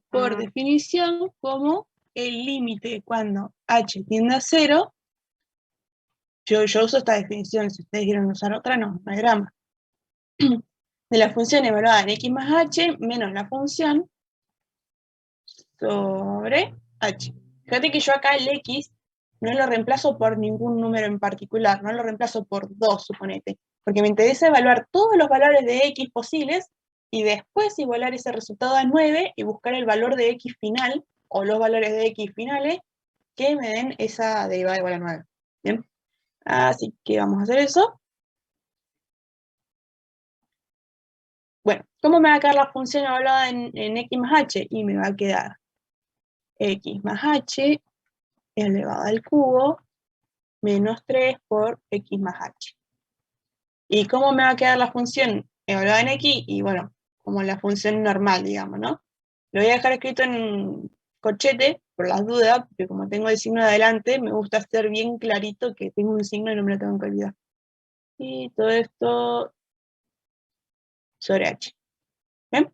por definición como el límite cuando h tiende a 0. Yo uso esta definición, si ustedes quieren usar otra, no hay drama. De la función evaluada en x más h menos la función sobre h. Fíjate que yo acá el x no lo reemplazo por ningún número en particular, no lo reemplazo por 2, suponete, porque me interesa evaluar todos los valores de x posibles y después igualar ese resultado a 9 y buscar el valor de x final, o los valores de x finales, que me den esa derivada igual a 9. ¿Bien? Así que vamos a hacer eso. Bueno, ¿cómo me va a quedar la función evaluada en x más h? Y me va a quedar x más h elevado al cubo menos 3 por x más h. ¿Y cómo me va a quedar la función evaluada en x? Y bueno, como la función normal, digamos, ¿no? Lo voy a dejar escrito en corchete, por las dudas, porque como tengo el signo de adelante, me gusta hacer bien clarito que tengo un signo y no me lo tengo que olvidar. Y todo esto sobre h. ¿Bien?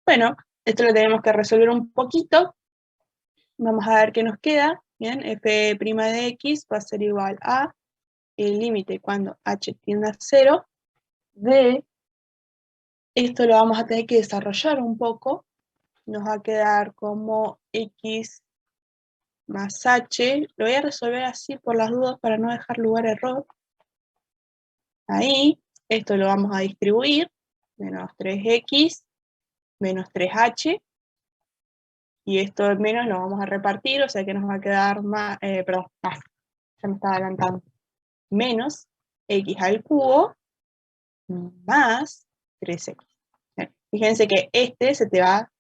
Bueno, esto lo tenemos que resolver un poquito. Vamos a ver qué nos queda. Bien, f' de x va a ser igual a el límite cuando h tiende a 0 de, esto lo vamos a tener que desarrollar un poco, nos va a quedar como x más h, lo voy a resolver así por las dudas para no dejar lugar a error. Ahí, esto lo vamos a distribuir, menos 3x menos 3h, y esto de menos lo vamos a repartir, o sea que nos va a quedar más, más, ya me estaba adelantando, menos x al cubo más 3x. Bien, fíjense que este se te va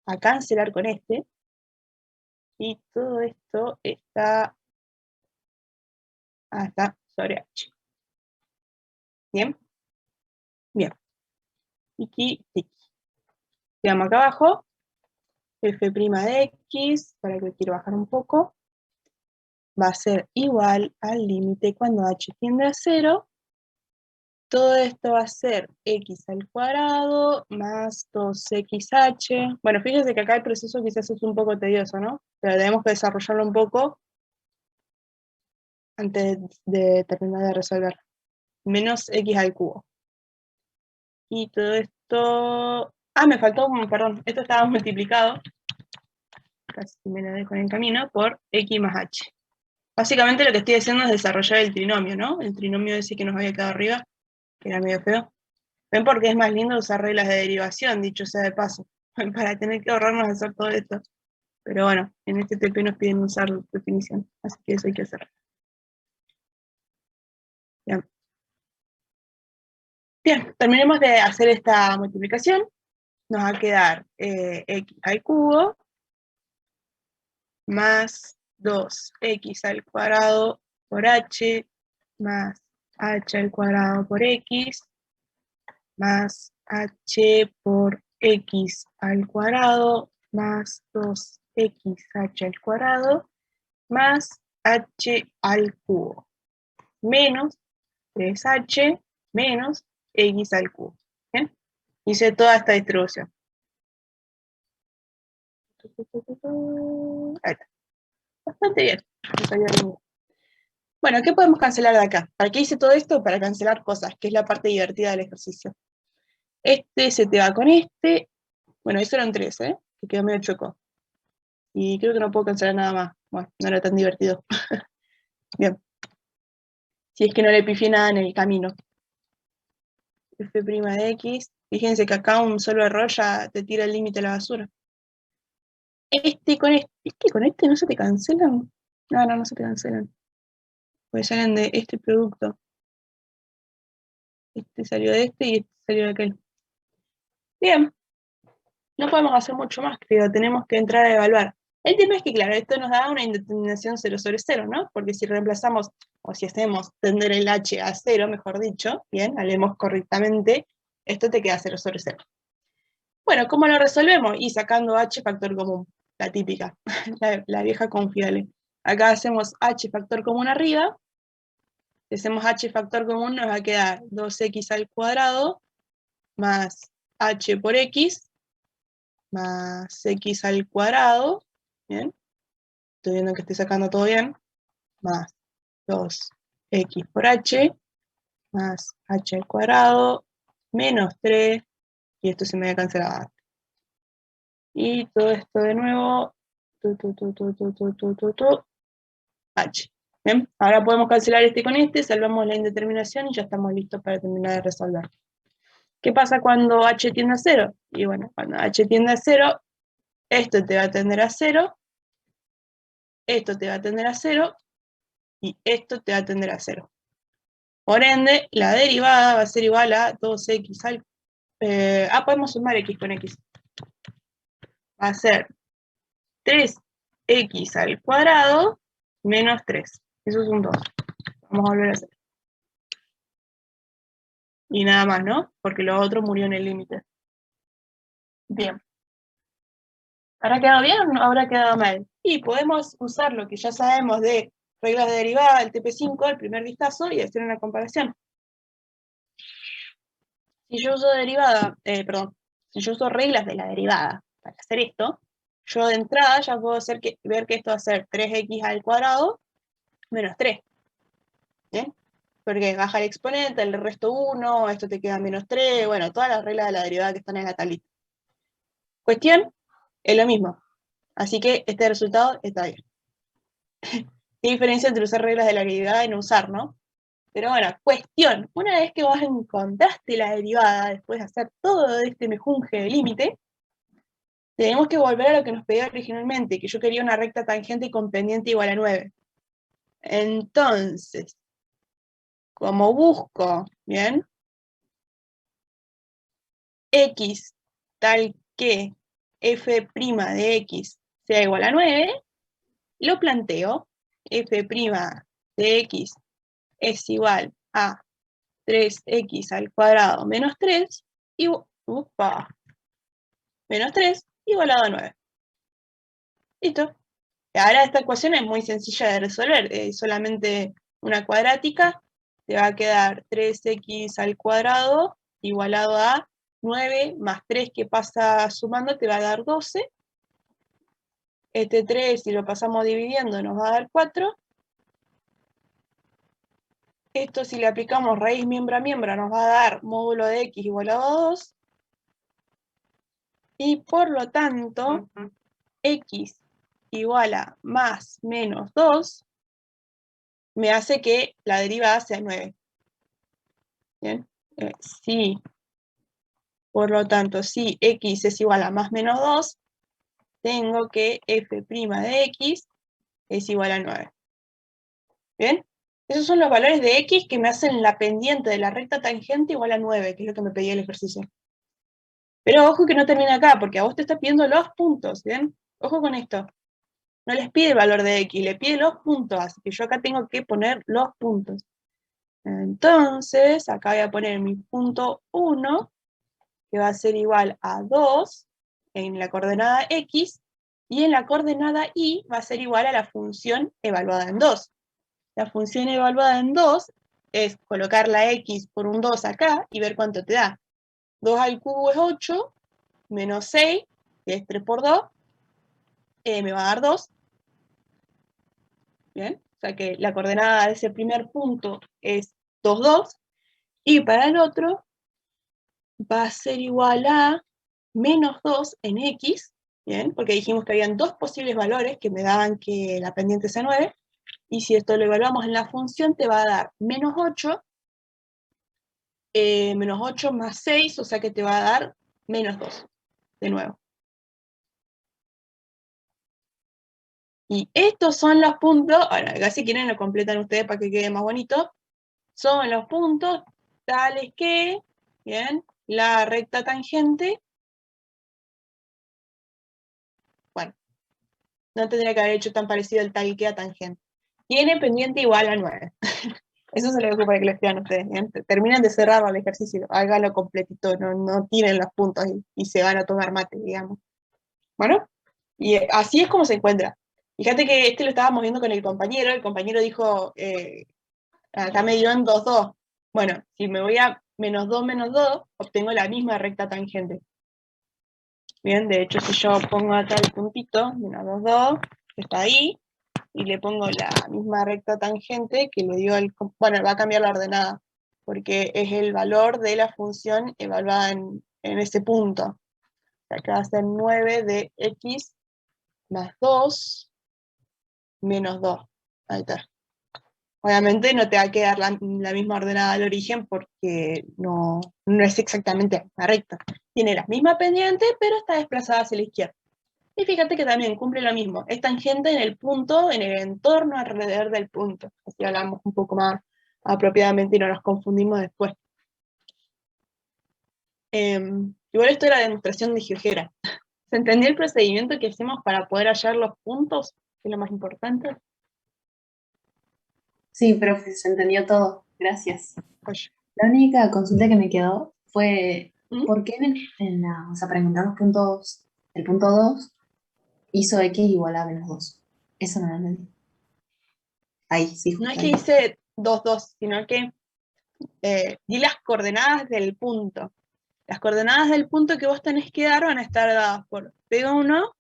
a cancelar con este, y todo esto está hasta sobre h. ¿Bien? Bien. Tiki, tiki. Quedamos acá abajo. F' de x, para que quiero bajar un poco, va a ser igual al límite cuando h tiende a 0. Todo esto va a ser x al cuadrado más 2xh. Bueno, fíjense que acá el proceso quizás es un poco tedioso, ¿no? Pero tenemos que desarrollarlo un poco antes de terminar de resolver. Menos x al cubo. Y todo esto... Ah, me faltó, perdón, esto estaba multiplicado, casi me lo dejo en el camino, por x más h. Básicamente lo que estoy haciendo es desarrollar el trinomio, ¿no? El trinomio ese que nos había quedado arriba, que era medio feo. ¿Ven por qué es más lindo usar reglas de derivación, dicho sea de paso? Para tener que ahorrarnos hacer todo esto. Pero bueno, en este TP nos piden usar definición, así que eso hay que hacer. Bien. Bien, terminemos de hacer esta multiplicación. Nos va a quedar x al cubo más 2x al cuadrado por h más h al cuadrado por x más h por x al cuadrado más 2xh al cuadrado más h al cubo menos 3h menos x al cubo. ¿Bien? Hice toda esta distribución. Ahí está. Bastante bien. No salió ninguno. Bueno, ¿qué podemos cancelar de acá? ¿Para qué hice todo esto? Para cancelar cosas, que es la parte divertida del ejercicio. Este se te va con este. Bueno, eso eran 3, ¿eh? Que quedó medio choco. Y creo que no puedo cancelar nada más. Bueno, no era tan divertido. Bien. Si es que no le pifié nada en el camino. F' de x. Fíjense que acá un solo error ya te tira el límite a la basura. Este con este. ¿Es que con este no se te cancelan? No se te cancelan. Pues salen de este producto. Este salió de este y este salió de aquel. Bien. No podemos hacer mucho más, creo. Tenemos que entrar a evaluar. El tema es que, claro, esto nos da una indeterminación 0 sobre 0, ¿no? Porque si reemplazamos, o si hacemos tender el h a 0, mejor dicho, bien, hablemos correctamente, esto te queda 0 sobre 0. Bueno, ¿cómo lo resolvemos? Y sacando h factor común, la típica, la vieja confiable. Acá hacemos h factor común arriba, si hacemos h factor común nos va a quedar 2x al cuadrado más h por x más x al cuadrado, ¿bien? Estoy viendo que estoy sacando todo bien, más 2x por h, más h al cuadrado, menos 3, y esto se me había cancelado. Y todo esto de nuevo, h. ¿Bien? Ahora podemos cancelar este con este, salvamos la indeterminación y ya estamos listos para terminar de resolver. ¿Qué pasa cuando h tiende a 0? Y bueno, cuando h tiende a 0, esto te va a tender a 0, esto te va a tender a 0, y esto te va a tender a 0. Por ende, la derivada va a ser igual a 2x al... podemos sumar x con x. Va a ser 3x al cuadrado menos 3. Eso es un 2. Vamos a volver a hacer. Y nada más, ¿no? Porque lo otro murió en el límite. Bien. ¿Habrá quedado bien o no habrá quedado mal? Y podemos usar lo que ya sabemos de reglas de derivada del TP5 al primer vistazo y hacer una comparación. Si yo uso si yo uso reglas de la derivada para hacer esto, yo de entrada ya puedo ver que esto va a ser 3x al cuadrado menos 3. ¿Bien? Porque baja el exponente, el resto 1, esto te queda menos 3, bueno, todas las reglas de la derivada que están en la tablita. Cuestión, es lo mismo. Así que este resultado está bien. ¿Qué diferencia entre usar reglas de la derivada y no usar, no? Pero bueno, cuestión, una vez que vos encontraste la derivada, después de hacer todo este mejunje de límite, tenemos que volver a lo que nos pedía originalmente, que yo quería una recta tangente con pendiente igual a 9. Entonces, como busco, ¿bien? x tal que f' de x sea igual a 9, lo planteo, f' de x es igual a 3x al cuadrado menos 3, menos 3 igualado a 9. Listo. Ahora esta ecuación es muy sencilla de resolver, solamente una cuadrática, te va a quedar 3x al cuadrado igualado a 9 más 3 que pasa sumando te va a dar 12. Este 3, si lo pasamos dividiendo, nos va a dar 4. Esto, si le aplicamos raíz miembro a miembro, nos va a dar módulo de x igualado a 2. Y por lo tanto, x igual a más menos 2, me hace que la derivada sea 9. ¿Bien? Sí. Por lo tanto, si x es igual a más menos 2, tengo que f' de x es igual a 9. ¿Bien? Esos son los valores de x que me hacen la pendiente de la recta tangente igual a 9, que es lo que me pedía el ejercicio. Pero ojo que no termina acá, porque a vos te está pidiendo los puntos, ¿bien? Ojo con esto. No les pide el valor de x, le pide los puntos, así que yo acá tengo que poner los puntos. Entonces, acá voy a poner mi punto 1, que va a ser igual a 2 en la coordenada x, y en la coordenada y va a ser igual a la función evaluada en 2. La función evaluada en 2 es colocar la x por un 2 acá y ver cuánto te da. 2 al cubo es 8, menos 6, que es 3 por 2, me va a dar 2. Bien, o sea que la coordenada de ese primer punto es 2, 2, y para el otro va a ser igual a menos 2 en x, bien, porque dijimos que habían dos posibles valores que me daban que la pendiente sea 9, y si esto lo evaluamos en la función te va a dar menos 8 más 6, o sea que te va a dar menos 2, de nuevo. Y estos son los puntos, ahora acá si quieren lo completan ustedes para que quede más bonito, son los puntos tales que, bien, la recta tangente, bueno, no tendría que haber hecho tan parecido el tal que a tangente, tiene pendiente igual a 9. Eso se lo dejo para que lo escriban ustedes, ¿bien? Terminan de cerrar el ejercicio, háganlo completito, no tiren los puntos y se van a tomar mate, digamos. Bueno, y así es como se encuentra. Fíjate que este lo estábamos viendo con el compañero dijo, acá me dio en 2, 2. Bueno, si me voy a menos 2, obtengo la misma recta tangente. Bien, de hecho, si yo pongo acá el puntito, menos 2, 2, que está ahí, y le pongo la misma recta tangente que le dio el... Bueno, va a cambiar la ordenada, porque es el valor de la función evaluada en ese punto. Acá va a ser 9 de x más 2 menos 2. Ahí está. Obviamente no te va a quedar la misma ordenada al origen porque no es exactamente la recta. Tiene la misma pendiente, pero está desplazada hacia la izquierda. Y fíjate que también cumple lo mismo. Es tangente en el punto, en el entorno alrededor del punto. Así hablamos un poco más apropiadamente y no nos confundimos después. Igual esto era demostración de GeoGebra. ¿Se entendió el procedimiento que hacemos para poder hallar los puntos? Que es lo más importante. Sí, profe, se entendió todo. Gracias. Oye. La única consulta que me quedó fue ¿Mm? ¿por qué o sea, para encontrar los puntos, el punto 2 hizo x igual a menos 2? Eso no lo entendí. Ahí, sí, No justo es que ahí. hice 2, 2, sino que di las coordenadas del punto. Las coordenadas del punto que vos tenés que dar van a estar dadas por P1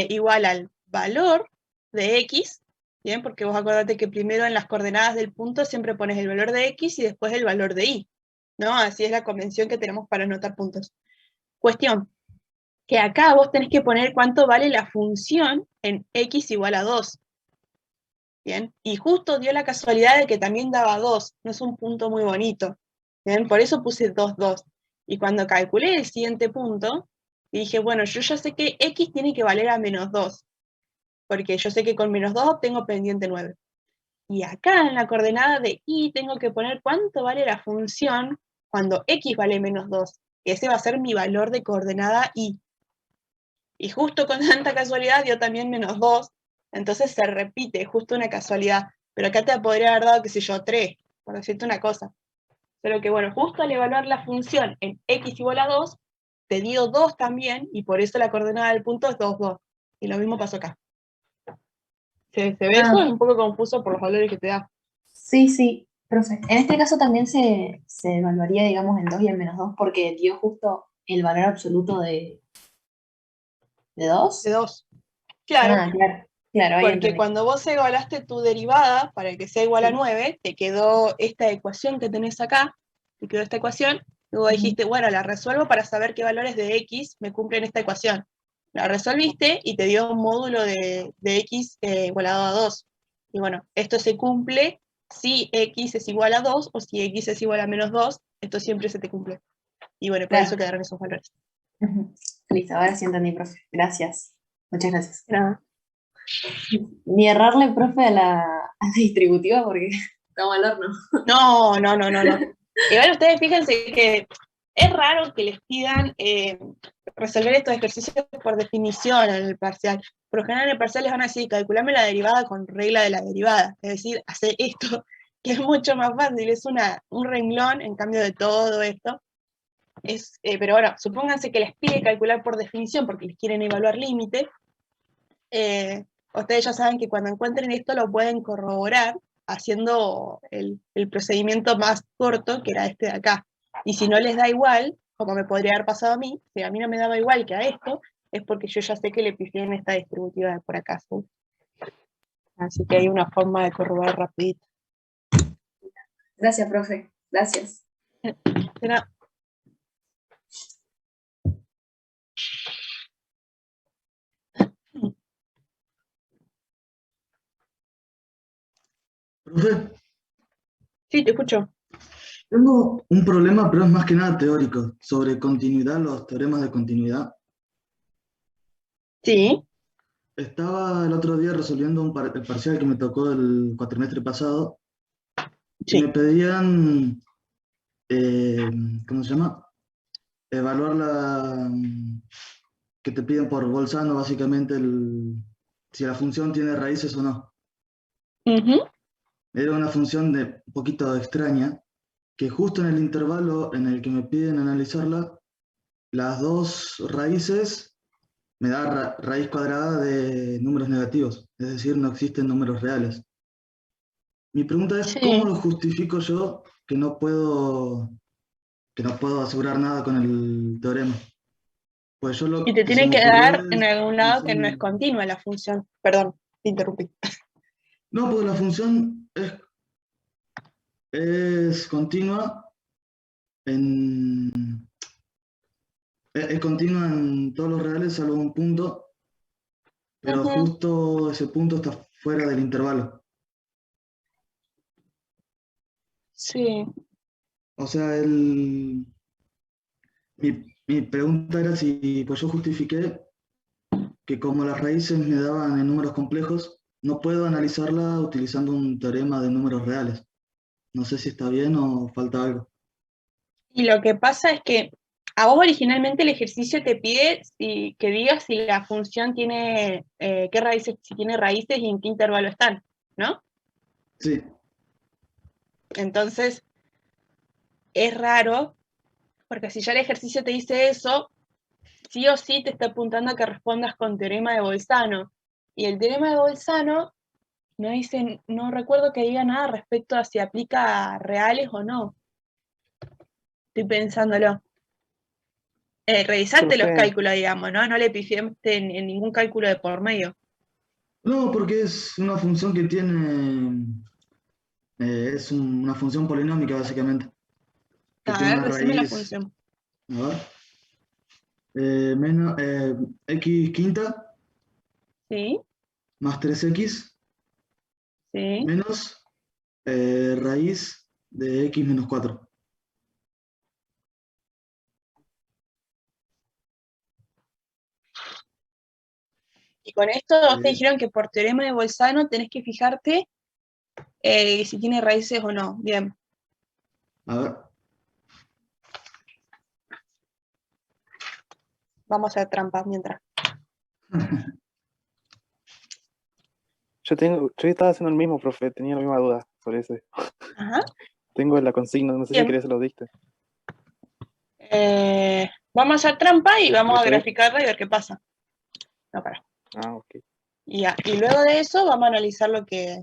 igual al valor de x, ¿bien? Porque vos acordate que primero en las coordenadas del punto siempre pones el valor de x y después el valor de y, ¿no? Así es la convención que tenemos para anotar puntos. Cuestión, que acá vos tenés que poner cuánto vale la función en x igual a 2. ¿Bien? Y justo dio la casualidad de que también daba 2, no es un punto muy bonito. ¿Bien? Por eso puse 2, 2. Y cuando calculé el siguiente punto, dije, bueno, yo ya sé que x tiene que valer a menos 2, porque yo sé que con menos 2 obtengo pendiente 9. Y acá en la coordenada de y tengo que poner cuánto vale la función cuando x vale menos 2. ese va a ser mi valor de coordenada y. Y justo con tanta casualidad dio también -2, entonces se repite, justo una casualidad. Pero acá te podría haber dado, qué sé yo, 3, por decirte una cosa. Pero que bueno, justo al evaluar la función en x igual a 2, te dio 2 también, y por eso la coordenada del punto es 2, 2. Y lo mismo pasó acá. ¿Se ve eso? Es un poco confuso por los valores que te da. Sí, sí, profe. En este caso también se evaluaría, digamos, en 2 y en -2 porque dio justo el valor absoluto de 2. De 2. Claro, Ah, claro, claro, ahí porque entendí. cuando vos evaluaste tu derivada para que sea igual a Sí. 9, te quedó esta ecuación que tenés acá, te quedó esta ecuación, luego dijiste, bueno, la resuelvo para saber qué valores de x me cumplen esta ecuación. La resolviste y te dio un módulo de x igualado a 2. Y bueno, esto se cumple si x es igual a 2 o si x es igual a -2, esto siempre se te cumple. Y bueno, por Claro. eso quedaron esos valores. Listo, ahora sí entendí, profe. Gracias. Muchas gracias. Nada. Ni errarle, profe, a la distributiva porque estamos al horno. No. Igual ustedes fíjense que es raro que les pidan resolver estos ejercicios por definición en el parcial. Por lo general en el parcial les van a decir, calculame la derivada con regla de la derivada. Es decir, hacer esto, que es mucho más fácil, es un renglón en cambio de todo esto. Pero bueno, supónganse que les pide calcular por definición porque les quieren evaluar límite. Ustedes ya saben que cuando encuentren esto lo pueden corroborar haciendo el procedimiento más corto, que era este de acá. Y si no les da igual, como me podría haber pasado a mí, si a mí no me daba igual que a esto, es porque yo ya sé que le pifié en esta distributiva de por acá. ¿Sí? Así que hay una forma de corroborar rapidito. Gracias, profe. Gracias. Será. Profe, Sí, te escucho. tengo un problema, pero es más que nada teórico, sobre continuidad, los teoremas de continuidad. Sí. Estaba el otro día resolviendo el parcial que me tocó el cuatrimestre pasado y me Sí. pedían, ¿cómo se llama? Evaluar que te piden por Bolzano, básicamente, si la función tiene raíces o no. Uh-huh. Era una función un poquito extraña, que justo en el intervalo en el que me piden analizarla, las dos raíces me da raíz cuadrada de números negativos, es decir, no existen números reales. Mi pregunta es, ¿cómo Sí. lo justifico yo que no puedo asegurar nada con el teorema? Pues yo Y lo te que se tiene me que ocurrió dar en es algún que lado que no es continua la función. Perdón, te interrumpí. no, porque la función es continua en, es continua en todos los reales salvo un punto, pero Uh-huh. justo ese punto está fuera del intervalo. Sí. O sea, mi pregunta era si pues yo justifiqué que como las raíces me daban en números complejos, no puedo analizarla utilizando un teorema de números reales. No sé si está bien o falta algo. Y lo que pasa es que a vos originalmente el ejercicio te pide que digas si la función tiene qué raíces, si tiene raíces y en qué intervalo están, ¿no? Sí, Entonces, es raro, porque si ya el ejercicio te dice eso, sí o sí te está apuntando a que respondas con teorema de Bolzano. Y el teorema de Bolzano no dice, no recuerdo que diga nada respecto a si aplica a reales o no. Estoy pensándolo. Revisaste los Profe, cálculos, digamos, ¿no? No le pifiaste en ningún cálculo de por medio. no, porque es una función que tiene, una función polinómica básicamente, que A tiene ver, una decime la raíz, función. a ver, menos, x quinta Sí, más 3x sí. menos raíz de x menos 4. Y con esto te Eh, dijeron que por teorema de Bolzano tenés que fijarte si tiene raíces o no. Bien. a ver, vamos a hacer trampas mientras. Yo estaba haciendo el mismo, profe, tenía la misma duda sobre ese. Ajá. Tengo la consigna, no sé Bien. si querés se lo diste. Vamos a hacer trampa y vamos a Estoy- graficarla y ver qué pasa. No, para. Ah, ok. Y luego de eso vamos a analizar lo que...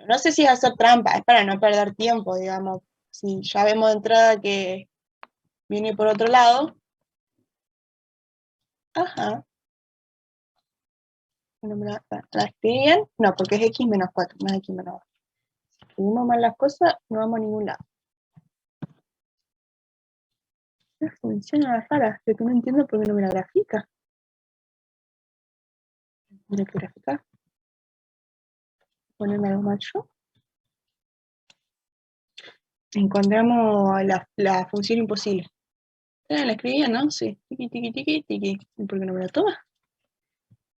No sé si es hacer trampa, es para no perder tiempo, digamos. Si ya vemos de entrada que viene por otro lado. Ajá. No me ¿la escribí bien? No, porque es x menos 4, no es x menos 2. Si escribimos mal las cosas, no vamos a ningún lado. Una función rara, que no entiendo por qué no me la grafica. Tendré que graficar. Ponerme algo más yo. Encontramos la función imposible. La escribí bien, ¿no? Sí. Tiki, tiki, tiki, tiki. ¿Y por qué no me la toma?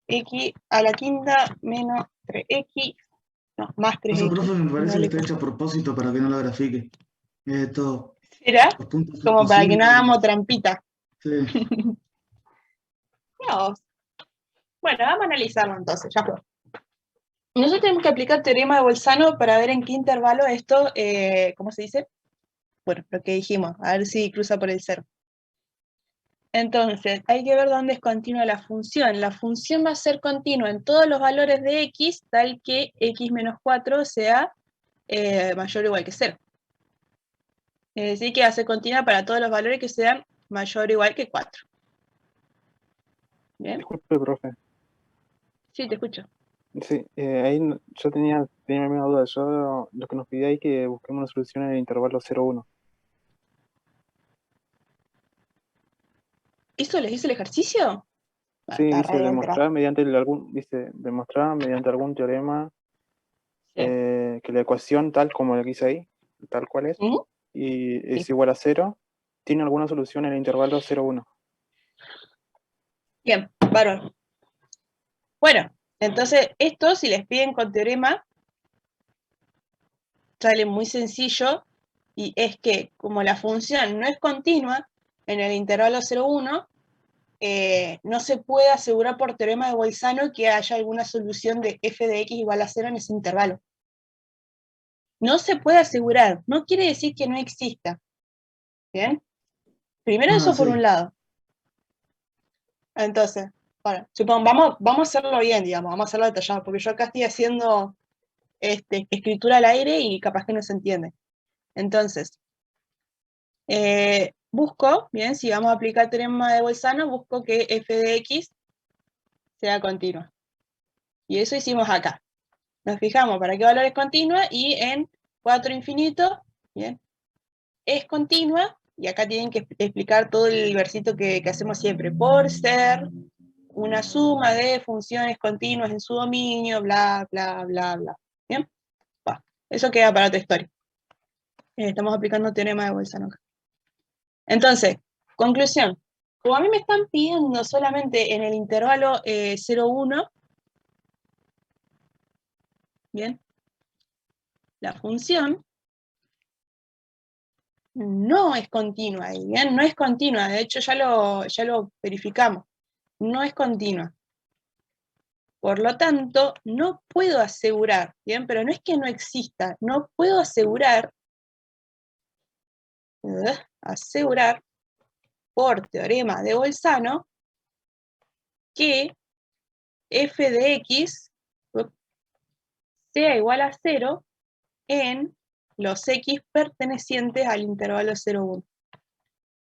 X a la quinta menos 3x. No, más Eso, 3x. profe, me parece que Vale, está hecho a propósito para que no lo grafique. Esto, ¿será? los puntos Como para que no hagamos 5. trampita. Sí. No. Bueno, vamos a analizarlo entonces, ya fue. Nosotros tenemos que aplicar teorema de Bolzano para ver en qué intervalo esto, ¿cómo se dice? Bueno, lo que dijimos, a ver si cruza por el 0. Entonces, hay que ver dónde es continua la función. La función va a ser continua en todos los valores de x, tal que x menos 4 sea mayor o igual que 0. Es decir, que va a ser continua para todos los valores que sean mayor o igual que 4. ¿Bien? Disculpe, profe. Sí, te escucho. Sí, ahí yo tenía la misma duda. Yo lo que nos pedía ahí que busquemos una solución en el intervalo 0,1. ¿Eso les hice el ejercicio? Sí, Está dice raro, demostrar mediante algún teorema Sí. que la ecuación tal como la que hice ahí, tal cual es, ¿Mm? y es Sí. igual a 0, tiene alguna solución en el intervalo 0,1. Bien, bárbaro. Bueno, entonces esto, si les piden con teorema, sale muy sencillo, y es que como la función no es continua en el intervalo 0,1, no se puede asegurar por teorema de Bolzano que haya alguna solución de f de x igual a 0 en ese intervalo. No se puede asegurar, no quiere decir que no exista. ¿Bien? Primero eso por Sí. un lado. Entonces, bueno, vamos a hacerlo bien, digamos, vamos a hacerlo detallado, porque yo acá estoy haciendo escritura al aire y capaz que no se entiende. Entonces, busco, bien, si vamos a aplicar teorema de Bolzano, busco que f de x sea continua. Y eso hicimos acá. Nos fijamos para qué valor es continua y en 4 infinito, bien, es continua, y acá tienen que explicar todo el versito que hacemos siempre, por ser una suma de funciones continuas en su dominio, bla, bla, bla, bla. ¿Bien? Va. Eso queda para otra historia. Estamos aplicando teorema de Bolzano acá. Entonces, conclusión. Como a mí me están pidiendo solamente en el intervalo 0,1, ¿bien? La función no es continua, ¿bien? No es continua, de hecho ya lo verificamos. No es continua. Por lo tanto, no puedo asegurar, ¿bien? Pero no es que no exista, no puedo asegurar por teorema de Bolzano que f de x sea igual a 0 en los x pertenecientes al intervalo 0,1.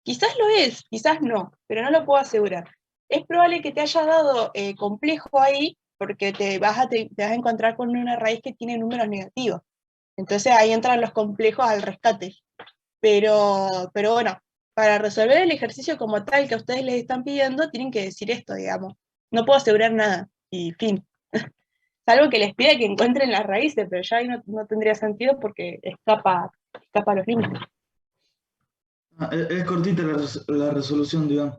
Quizás lo es, quizás no, pero no lo puedo asegurar. Es probable que te haya dado complejo ahí, porque te vas a encontrar con una raíz que tiene números negativos. Entonces ahí entran los complejos al rescate. Pero bueno, para resolver el ejercicio como tal que a ustedes les están pidiendo, tienen que decir esto, digamos. No puedo asegurar nada, y fin. Salvo que les pida que encuentren las raíces, pero ya ahí no tendría sentido porque escapa a los límites. Es cortita la resolución, digamos.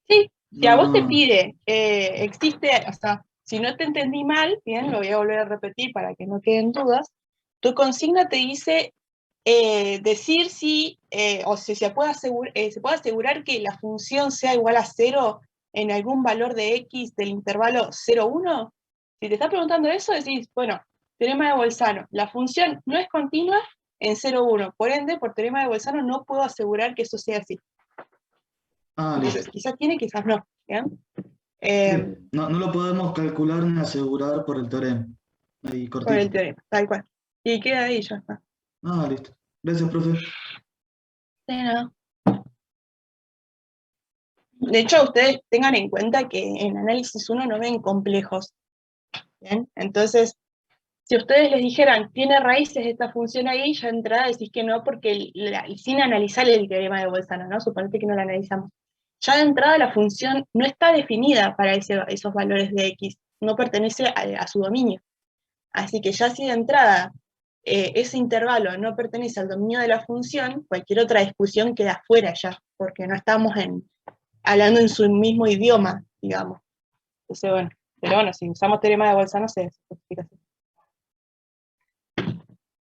Sí, si a vos te No. pide, existe, o sea, si no te entendí mal, bien, lo voy a volver a repetir para que no queden dudas, tu consigna te dice decir si, o si se puede asegurar que la función sea igual a 0 en algún valor de x del intervalo 0, 1. Si te está preguntando eso, decís, bueno, teorema de Bolzano, la función no es continua en 0, 1, por ende, por teorema de Bolzano no puedo asegurar que eso sea así. Entonces, Listo. quizás tiene, quizás no. ¿Bien? Sí, no lo podemos calcular ni asegurar por el teorema. Ahí Por el cortito. teorema, tal cual. Y queda ahí, ya está. Listo. Gracias, profe. De nada. De hecho, ustedes tengan en cuenta que en análisis 1 no ven complejos. ¿Bien? Entonces, si ustedes les dijeran, tiene raíces esta función ahí, ya de entrada decís que no, porque sin analizar el teorema de Bolzano, ¿no? Suponete que no lo analizamos. Ya de entrada la función no está definida para esos valores de x, no pertenece a su dominio. Así que ya si de entrada ese intervalo no pertenece al dominio de la función, cualquier otra discusión queda fuera ya, porque no estamos hablando en su mismo idioma, digamos. Entonces, bueno, pero bueno, si usamos teorema de Bolzano se explica así.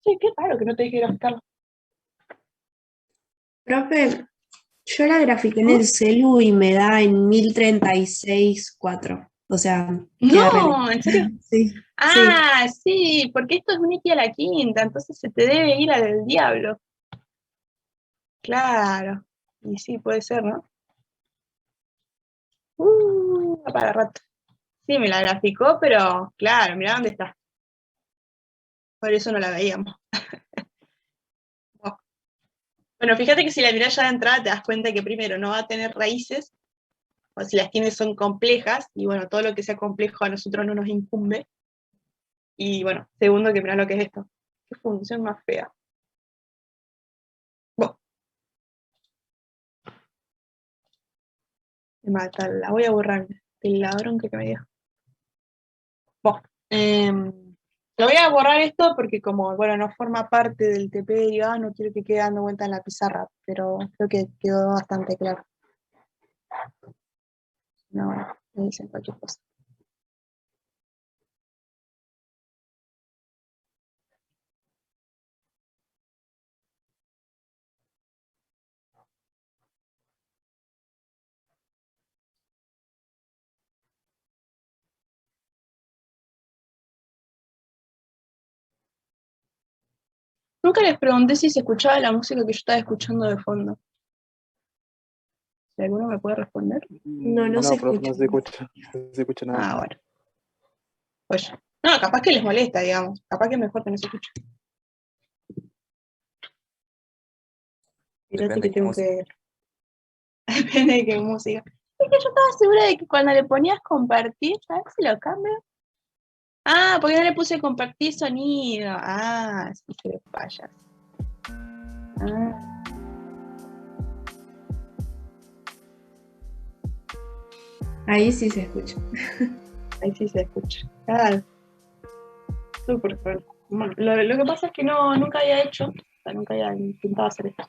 Sí, qué raro que no te dije graficarlo. Profe, yo la grafiqué en el celu y me da en 1036,4. O sea, queda re No, ¿en serio? Sí, sí. Ah, sí, porque esto es un x a la quinta, entonces se te debe ir al diablo. Claro. Y sí, puede ser, ¿no? Para rato. Sí, me la graficó, pero claro, mirá dónde está. Por eso no la veíamos. Oh. Bueno, fíjate que si la mirás ya de entrada te das cuenta que primero no va a tener raíces, o si las tiene son complejas, y bueno, todo lo que sea complejo a nosotros no nos incumbe. Y bueno, segundo, que mirá lo que es esto. Qué función más fea. Bueno, me mata, la voy a borrar. El ladrón que me dio. Bueno, lo voy a borrar esto porque como, bueno, no forma parte del TP derivado, no quiero que quede dando vuelta en la pizarra, pero creo que quedó bastante claro. No, bueno, me dicen cualquier cosa. Nunca les pregunté si se escuchaba la música que yo estaba escuchando de fondo. Si alguno me puede responder. No se profe, no escucha. se escucha. No se escucha nada. Ah, bueno. Pues, no, capaz que les molesta, digamos. Capaz que es mejor que no se escuche. Fíjate Depende que de qué tengo música. que... Depende de qué música. Es que yo estaba segura de que cuando le ponías compartir, ¿sabes si lo cambio? Ah, porque no le puse compartir sonido. Ah, sí se ve fallas. Ah, Ahí sí se escucha. ahí sí se escucha. Claro. Súper bueno. Bueno, lo que pasa es que no, nunca había hecho, o sea, nunca había intentado hacer esto.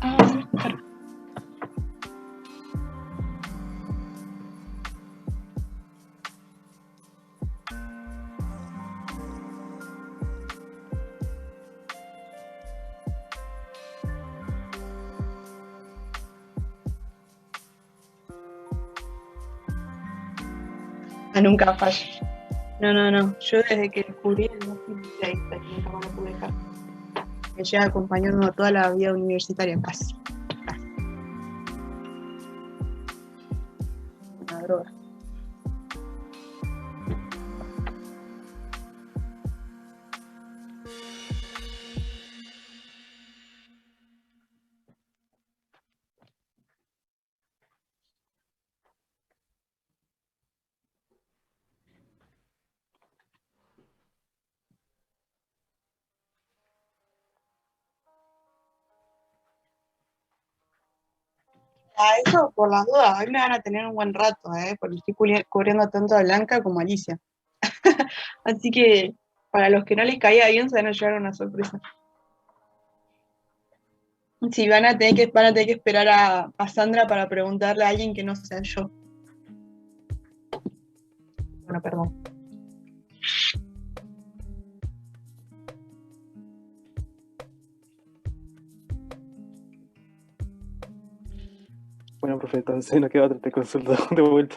Ah, claro. Ah, nunca falla. No. Yo desde que descubrí el multimedia, nunca más lo pude dejar. Me lleva acompañando toda la vida universitaria, casi. Una droga. Ah, eso por las dudas, hoy me van a tener un buen rato, porque estoy cubriendo tanto a Blanca como a Alicia. Así que para los que no les caía bien se van a llevar una sorpresa. Sí, van a tener que esperar a Sandra para preguntarle a alguien que no sea yo. Bueno, perdón. Bueno, profe, entonces no queda otra, te consulta de vuelta.